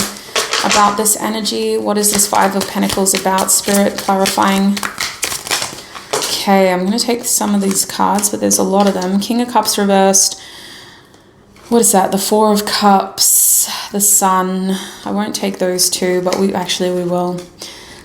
about this energy? What is this Five of Pentacles about? Spirit clarifying. Okay, I'm going to take some of these cards, but there's a lot of them. King of Cups reversed. What is that? The Four of Cups, the Sun. I won't take those two, but we will.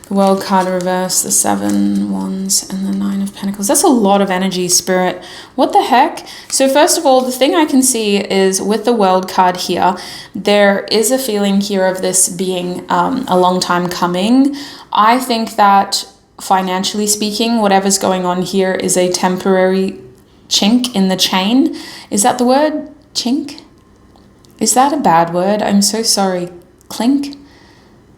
The World card reverse, the 7 Wands, and the 9 of Pentacles. That's a lot of energy, Spirit. What the heck? So first of all, the thing I can see is with the World card here, there is a feeling here of this being a long time coming. I think that financially speaking, whatever's going on here is a temporary chink in the chain. Is that the word? Chink? Is that a bad word? I'm so sorry. Clink?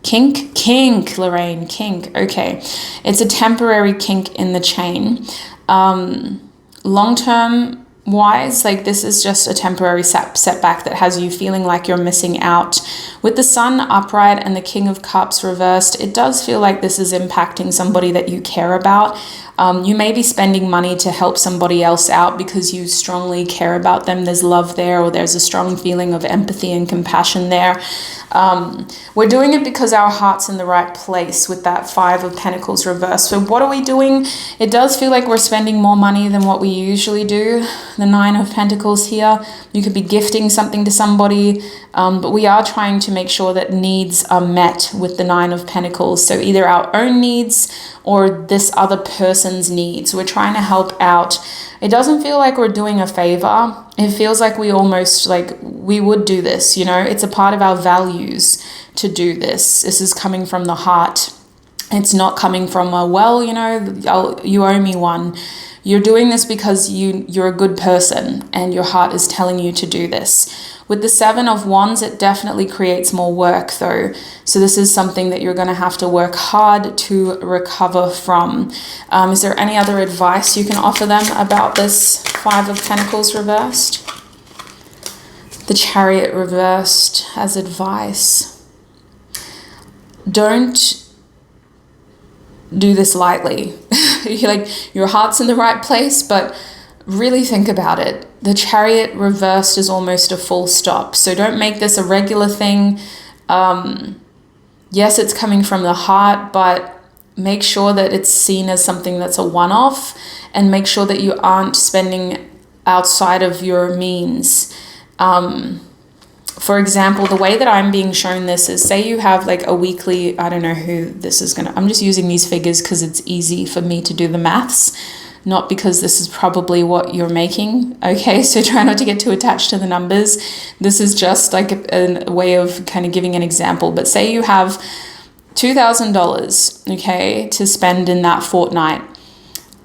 Kink, Lorraine, kink. Okay. It's a temporary kink in the chain. Long-term wise, like this is just a temporary setback that has you feeling like you're missing out. With the Sun upright and the King of Cups reversed, it does feel like this is impacting somebody that you care about. You may be spending money to help somebody else out because you strongly care about them. There's love there, or there's a strong feeling of empathy and compassion there. We're doing it because our heart's in the right place with that 5 of Pentacles reversed. So what are we doing? It does feel like we're spending more money than what we usually do. The 9 of Pentacles here. You could be gifting something to somebody, but we are trying to make sure that needs are met with the 9 of Pentacles. So either our own needs or this other person's needs. We're trying to help out. It doesn't feel like we're doing a favor. It feels like we almost like we would do this, you know, it's a part of our values to do this. This is coming from the heart. It's not coming from a, well, you know, you owe me one. You're doing this because you're a good person and your heart is telling you to do this. With the 7 of Wands, it definitely creates more work though. So this is something that you're going to have to work hard to recover from. Is there any other advice you can offer them about this 5 of Pentacles reversed? The Chariot reversed as advice. Don't do this lightly. Like your heart's in the right place, but really think about it. The Chariot reversed is almost a full stop. So don't make this a regular thing. Yes, it's coming from the heart, but make sure that it's seen as something that's a one-off, and make sure that you aren't spending outside of your means. For example, the way that I'm being shown this is, say you have like a weekly, I don't know who this is gonna, I'm just using these figures because it's easy for me to do the maths, not because this is probably what you're making. Okay, so try not to get too attached to the numbers. This is just like a way of kind of giving an example. But say you have $2,000, okay, to spend in that fortnight.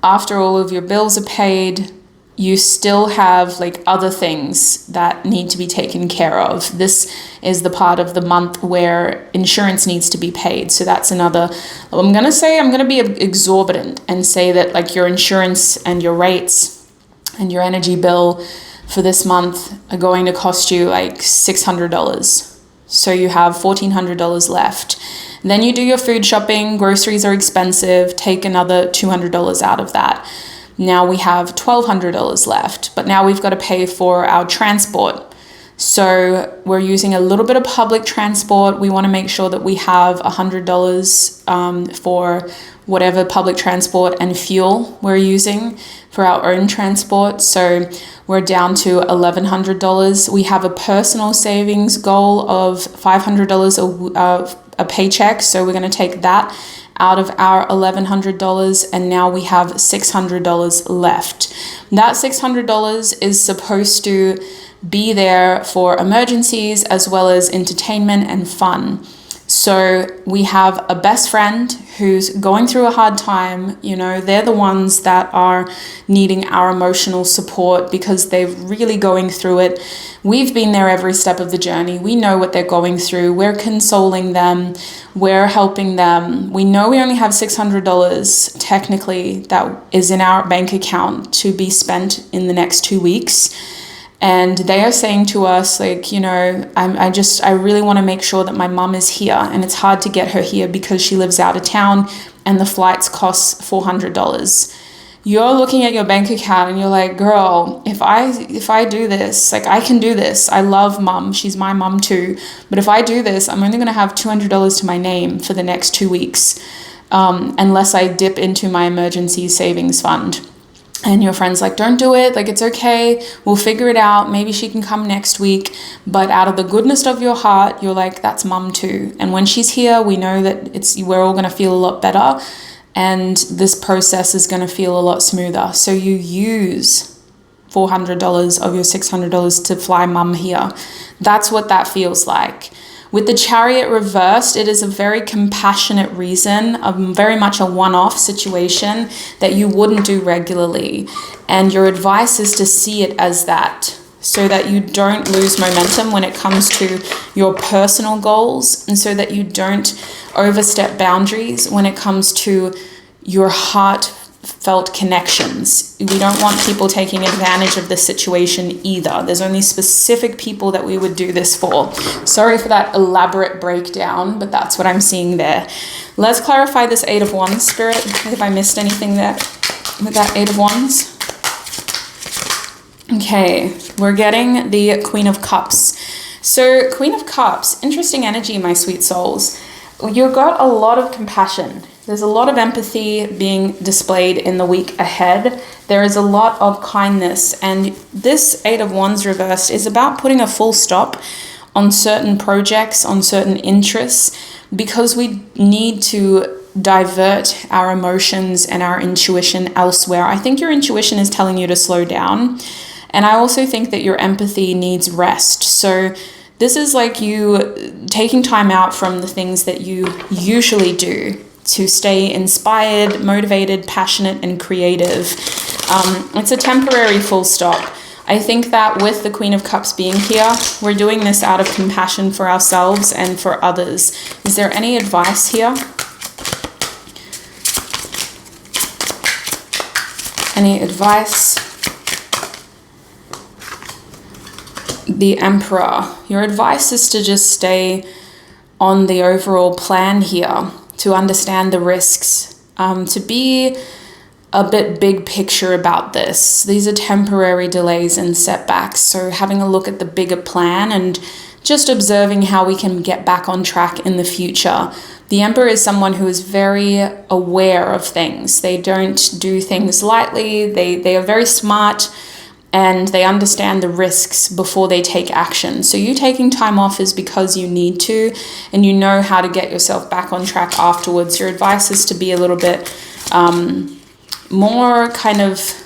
After all of your bills are paid, you still have like other things that need to be taken care of. This is the part of the month where insurance needs to be paid. So that's another, I'm going to be exorbitant and say that like your insurance and your rates and your energy bill for this month are going to cost you like $600. So you have $1,400 left. Then you do your food shopping, groceries are expensive, take another $200 out of that. Now we have $1,200 left, but now we've got to pay for our transport. So we're using a little bit of public transport. We want to make sure that we have $100 for whatever public transport and fuel we're using for our own transport. So we're down to $1,100. We have a personal savings goal of $500 a paycheck. So we're going to take that out of our $1,100, and now we have $600 left. That $600 is supposed to be there for emergencies as well as entertainment and fun. So we have a best friend who's going through a hard time. You know, they're the ones that are needing our emotional support because they're really going through it. We've been there every step of the journey. We know what they're going through. We're consoling them. We're helping them. We know we only have $600 technically that is in our bank account to be spent in the next 2 weeks. And they are saying to us, like, you know, I really want to make sure that my mom is here. And it's hard to get her here because she lives out of town and the flights cost $400. You're looking at your bank account and you're like, girl, if I do this, like I can do this. I love mom. She's my mom too. But if I do this, I'm only going to have $200 to my name for the next 2 weeks, unless I dip into my emergency savings fund. and your friend's like, don't do it, like, it's okay, we'll figure it out, maybe she can come next week. But out of the goodness of your heart, you're like, that's mum too, and when she's here, we know that we're all going to feel a lot better, and this process is going to feel a lot smoother. So you use $400 of your $600 to fly mum here. That's what that feels like. With the Chariot reversed, it is a very compassionate reason, very much a one-off situation that you wouldn't do regularly. And your advice is to see it as that, so that you don't lose momentum when it comes to your personal goals, and so that you don't overstep boundaries when it comes to your heartfelt connections. We don't want people taking advantage of this situation either. There's only specific people that we would do this for. Sorry for that elaborate breakdown, but that's what I'm seeing there. Let's clarify this Eight of Wands, Spirit, if I missed anything there with that Eight of Wands. Okay, we're getting the Queen of Cups. So Queen of Cups, interesting energy, my sweet souls. You've got a lot of compassion. There's a lot of empathy being displayed in the week ahead. There is a lot of kindness. And this Eight of Wands reversed is about putting a full stop on certain projects, on certain interests, because we need to divert our emotions and our intuition elsewhere. I think your intuition is telling you to slow down. And I also think that your empathy needs rest. So this is like you taking time out from the things that you usually do to stay inspired, motivated, passionate, and creative. It's a temporary full stop. I think that with the Queen of Cups being here, we're doing this out of compassion for ourselves and for others. Is there any advice here? Any advice? The Emperor. Your advice is to just stay on the overall plan here, to understand the risks, to be a bit big picture about this. These are temporary delays and setbacks, so having a look at the bigger plan and just observing how we can get back on track in the future. The Emperor is someone who is very aware of things. They don't do things lightly. They are very smart, and they understand the risks before they take action. So you taking time off is because you need to, and you know how to get yourself back on track afterwards. Your advice is to be a little bit more kind of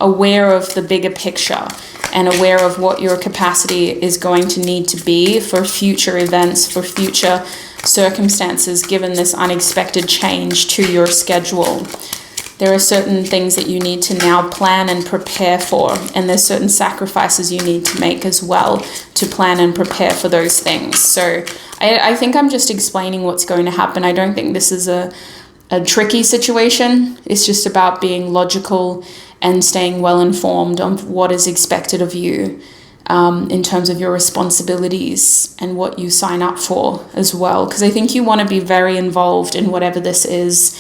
aware of the bigger picture and aware of what your capacity is going to need to be for future events, for future circumstances, given this unexpected change to your schedule. There are certain things that you need to now plan and prepare for, and there's certain sacrifices you need to make as well to plan and prepare for those things. So I think I'm just explaining what's going to happen. I don't think this is a tricky situation. It's just about being logical and staying well informed on what is expected of you in terms of your responsibilities and what you sign up for as well. Because I think you want to be very involved in whatever this is.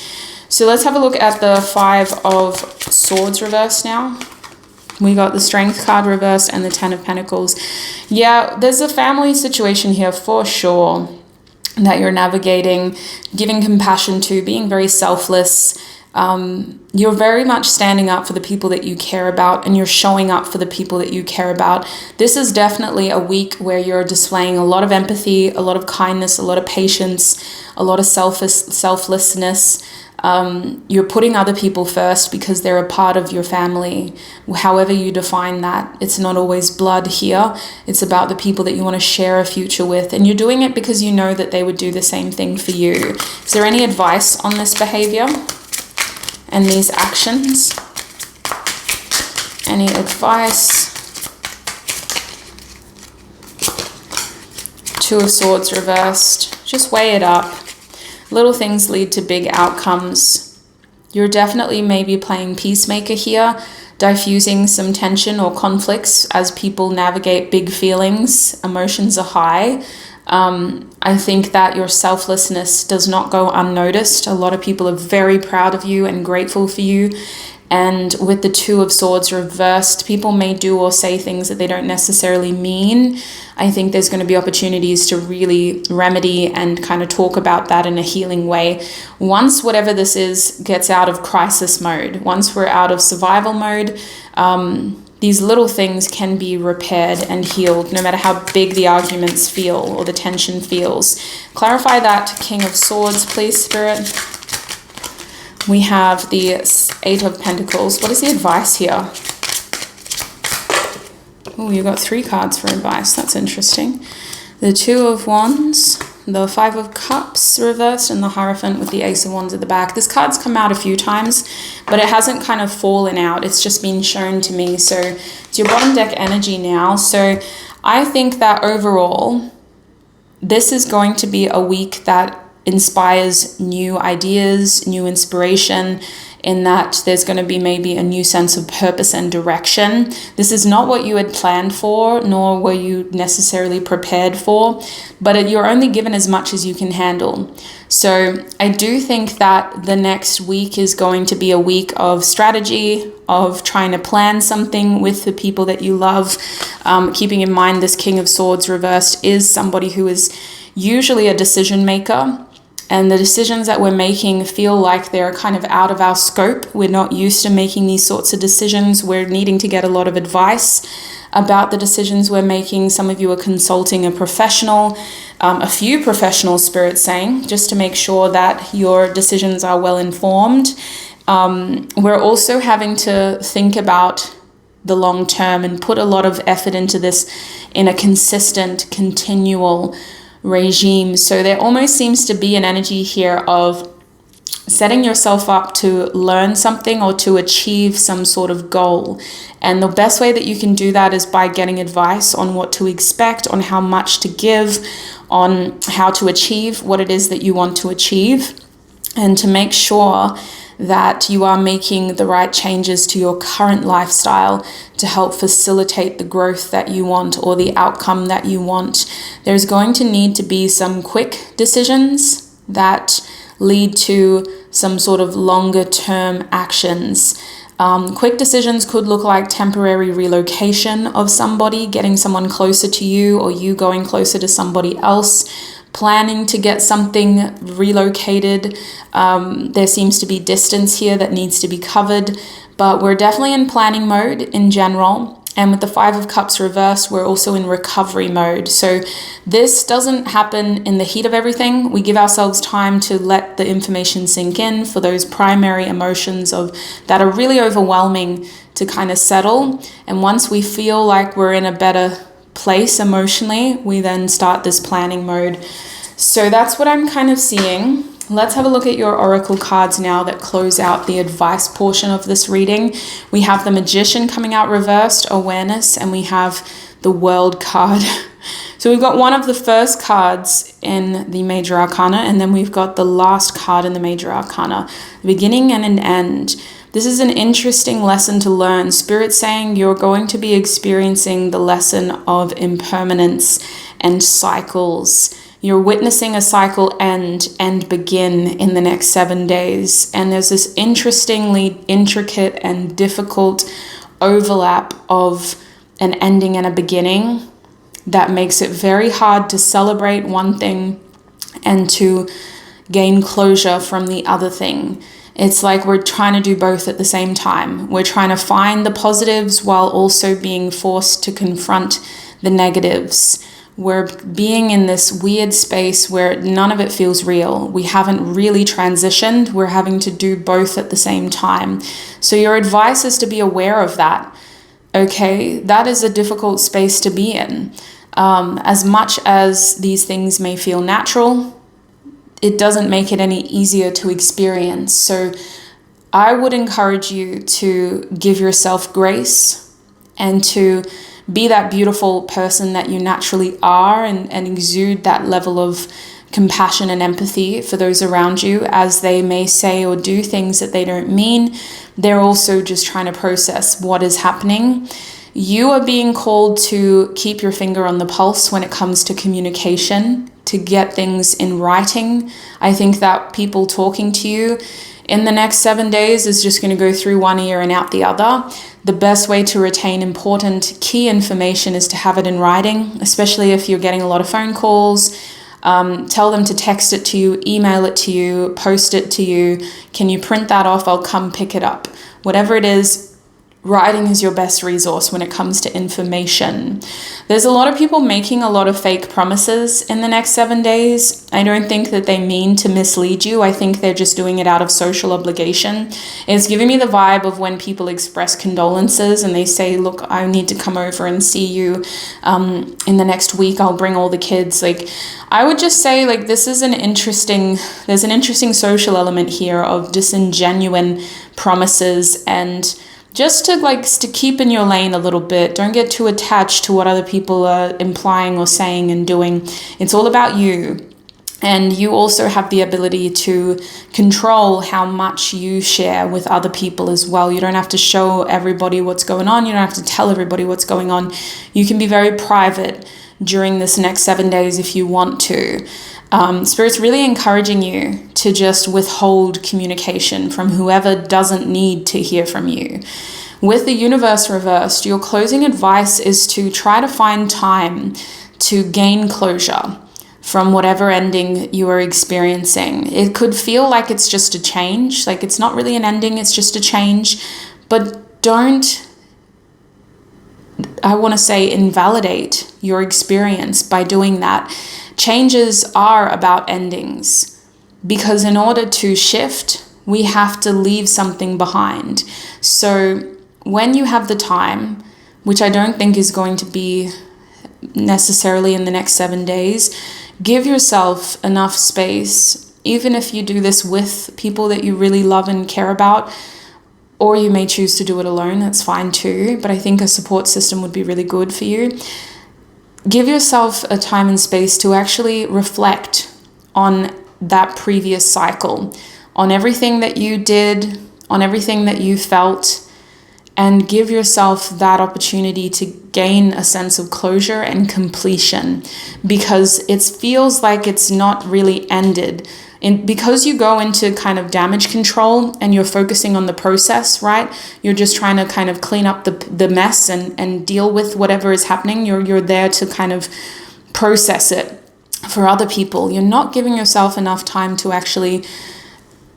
So let's have a look at the Five of Swords reversed now. We got the Strength card reversed and the Ten of Pentacles. Yeah, there's a family situation here for sure that you're navigating, giving compassion to, being very selfless. You're very much standing up for the people that you care about, and you're showing up for the people that you care about. This is definitely a week where you're displaying a lot of empathy, a lot of kindness, a lot of patience, a lot of selflessness. You're putting other people first because they're a part of your family. However you define that, it's not always blood here. It's about the people that you want to share a future with, and you're doing it because you know that they would do the same thing for you. Is there any advice on this behavior and these actions? Any advice? Two of Swords reversed. Just weigh it up. Little things lead to big outcomes. You're definitely maybe playing peacemaker here, diffusing some tension or conflicts as people navigate big feelings. Emotions are high. I think that your selflessness does not go unnoticed. A lot of people are very proud of you and grateful for you. And with the Two of Swords reversed, people may do or say things that they don't necessarily mean. I think there's going to be opportunities to really remedy and kind of talk about that in a healing way. Once whatever this is gets out of crisis mode, once we're out of survival mode, these little things can be repaired and healed, no matter how big the arguments feel or the tension feels. Clarify that, King of Swords, please, Spirit. We have the Eight of Pentacles. What is the advice here? Oh, you got 3 cards for advice. That's interesting. The Two of Wands, the Five of Cups reversed, and the Hierophant with the Ace of Wands at the back. This card's come out a few times, but it hasn't kind of fallen out. It's just been shown to me. So it's your bottom deck energy now. So I think that overall, this is going to be a week that inspires new ideas, new inspiration, in that there's going to be maybe a new sense of purpose and direction. This is not what you had planned for, nor were you necessarily prepared for, but you're only given as much as you can handle. So I do think that the next week is going to be a week of strategy, of trying to plan something with the people that you love. Keeping in mind this King of Swords reversed is somebody who is usually a decision maker. And the decisions that we're making feel like they're kind of out of our scope. We're not used to making these sorts of decisions. We're needing to get a lot of advice about the decisions we're making. Some of you are consulting a professional, a few professional spirits saying, just to make sure that your decisions are well informed. We're also having to think about the long term and put a lot of effort into this in a consistent, continual regime. So there almost seems to be an energy here of setting yourself up to learn something or to achieve some sort of goal. And the best way that you can do that is by getting advice on what to expect, on how much to give, on how to achieve what it is that you want to achieve, and to make sure that you are making the right changes to your current lifestyle to help facilitate the growth that you want or the outcome that you want. There's going to need to be some quick decisions that lead to some sort of longer term actions. Quick decisions could look like temporary relocation of somebody, getting someone closer to you, or you going closer to somebody else, planning to get something relocated. There seems to be distance here that needs to be covered, but we're definitely in planning mode in general. And with the Five of Cups reversed, we're also in recovery mode. So this doesn't happen in the heat of everything. We give ourselves time to let the information sink in for those primary emotions that are really overwhelming to kind of settle. And once we feel like we're in a better place emotionally, we then start this planning mode. So that's what I'm kind of seeing. Let's have a look at your oracle cards now that close out the advice portion of this reading. We have the Magician coming out reversed, awareness, and we have the World card. So we've got one of the first cards in the Major Arcana, and then we've got the last card in the Major Arcana, the beginning and an end. This is an interesting lesson to learn. Spirit's saying you're going to be experiencing the lesson of impermanence and cycles. You're witnessing a cycle end and begin in the next 7 days. And there's this interestingly intricate and difficult overlap of an ending and a beginning that makes it very hard to celebrate one thing and to gain closure from the other thing. It's like we're trying to do both at the same time. We're trying to find the positives while also being forced to confront the negatives. We're being in this weird space where none of it feels real. We haven't really transitioned. We're having to do both at the same time. So your advice is to be aware of that. Okay, that is a difficult space to be in. As much as these things may feel natural, it doesn't make it any easier to experience. So I would encourage you to give yourself grace and to be that beautiful person that you naturally are, and exude that level of compassion and empathy for those around you as they may say or do things that they don't mean. They're also just trying to process what is happening. You are being called to keep your finger on the pulse when it comes to communication to get things in writing. I think that people talking to you in the next 7 days is just going to go through one ear and out the other. The best way to retain important key information is to have it in writing, especially if you're getting a lot of phone calls. Tell them to text it to you, email it to you, post it to you. Can you print that off? I'll come pick it up. Whatever it is, writing is your best resource when it comes to information. There's a lot of people making a lot of fake promises in the next 7 days. I don't think that they mean to mislead you. I think they're just doing it out of social obligation. It's giving me the vibe of when people express condolences and they say, look, I need to come over and see you in the next week. I'll bring all the kids. Like, I would just say, like, there's an interesting social element here of disingenuine promises, and just to keep in your lane a little bit. Don't get too attached to what other people are implying or saying and doing. It's all about you. And you also have the ability to control how much you share with other people as well. You don't have to show everybody what's going on. You don't have to tell everybody what's going on. You can be very private during this next 7 days if you want to. Spirit's really encouraging you to just withhold communication from whoever doesn't need to hear from you. With the universe reversed, your closing advice is to try to find time to gain closure from whatever ending you are experiencing. It could feel like it's just a change, like it's not really an ending, it's just a change, but don't, I want to say, invalidate your experience by doing that. Changes are about endings, because in order to shift, we have to leave something behind. So when you have the time, which I don't think is going to be necessarily in the next 7 days, give yourself enough space, even if you do this with people that you really love and care about, or you may choose to do it alone, that's fine too, but I think a support system would be really good for you. Give yourself a time and space to actually reflect on that previous cycle, on everything that you did, on everything that you felt, and give yourself that opportunity to gain a sense of closure and completion, because it feels like it's not really ended. And because you go into kind of damage control and you're focusing on the process, right? You're just trying to kind of clean up the mess and deal with whatever is happening. You're there to kind of process it for other people. You're not giving yourself enough time to actually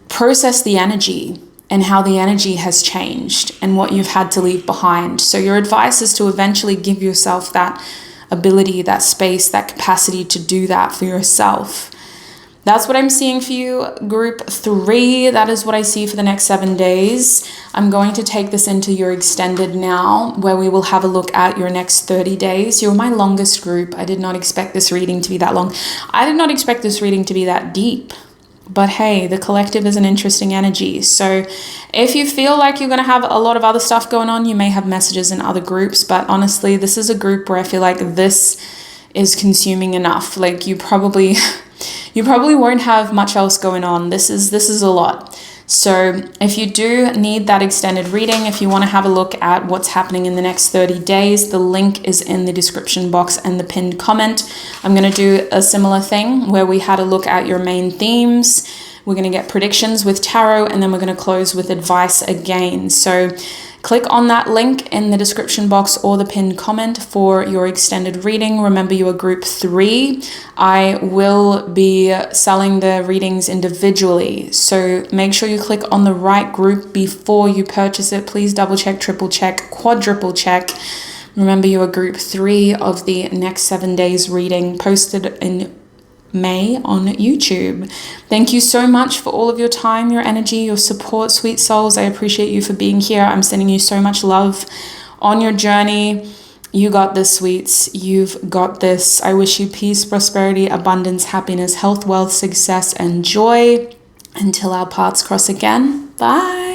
process the energy and how the energy has changed and what you've had to leave behind. So your advice is to eventually give yourself that ability, that space, that capacity to do that for yourself. That's what I'm seeing for you, group 3. That is what I see for the next 7 days. I'm going to take this into your extended now, where we will have a look at your next 30 days. You're my longest group. I did not expect this reading to be that long. I did not expect this reading to be that deep. But hey, the collective is an interesting energy. So if you feel like you're going to have a lot of other stuff going on, you may have messages in other groups. But honestly, this is a group where I feel like this is consuming enough. Like you probably won't have much else going on. This is a lot. So if you do need that extended reading, if you want to have a look at what's happening in the next 30 days, the link is in the description box and the pinned comment. I'm going to do a similar thing where we had a look at your main themes. We're going to get predictions with tarot, and then we're going to close with advice again. So click on that link in the description box or the pinned comment for your extended reading. Remember, you are group 3. I will be selling the readings individually. So make sure you click on the right group before you purchase it. Please double check, triple check, quadruple check. Remember, you are group 3 of the next 7 days reading, posted in May on YouTube. Thank you so much for all of your time, your energy, your support, sweet souls. I appreciate you for being here. I'm sending you so much love on your journey. You got this, sweets. You've got this. I wish you peace, prosperity, abundance, happiness, health, wealth, success, and joy. Until our paths cross again. Bye.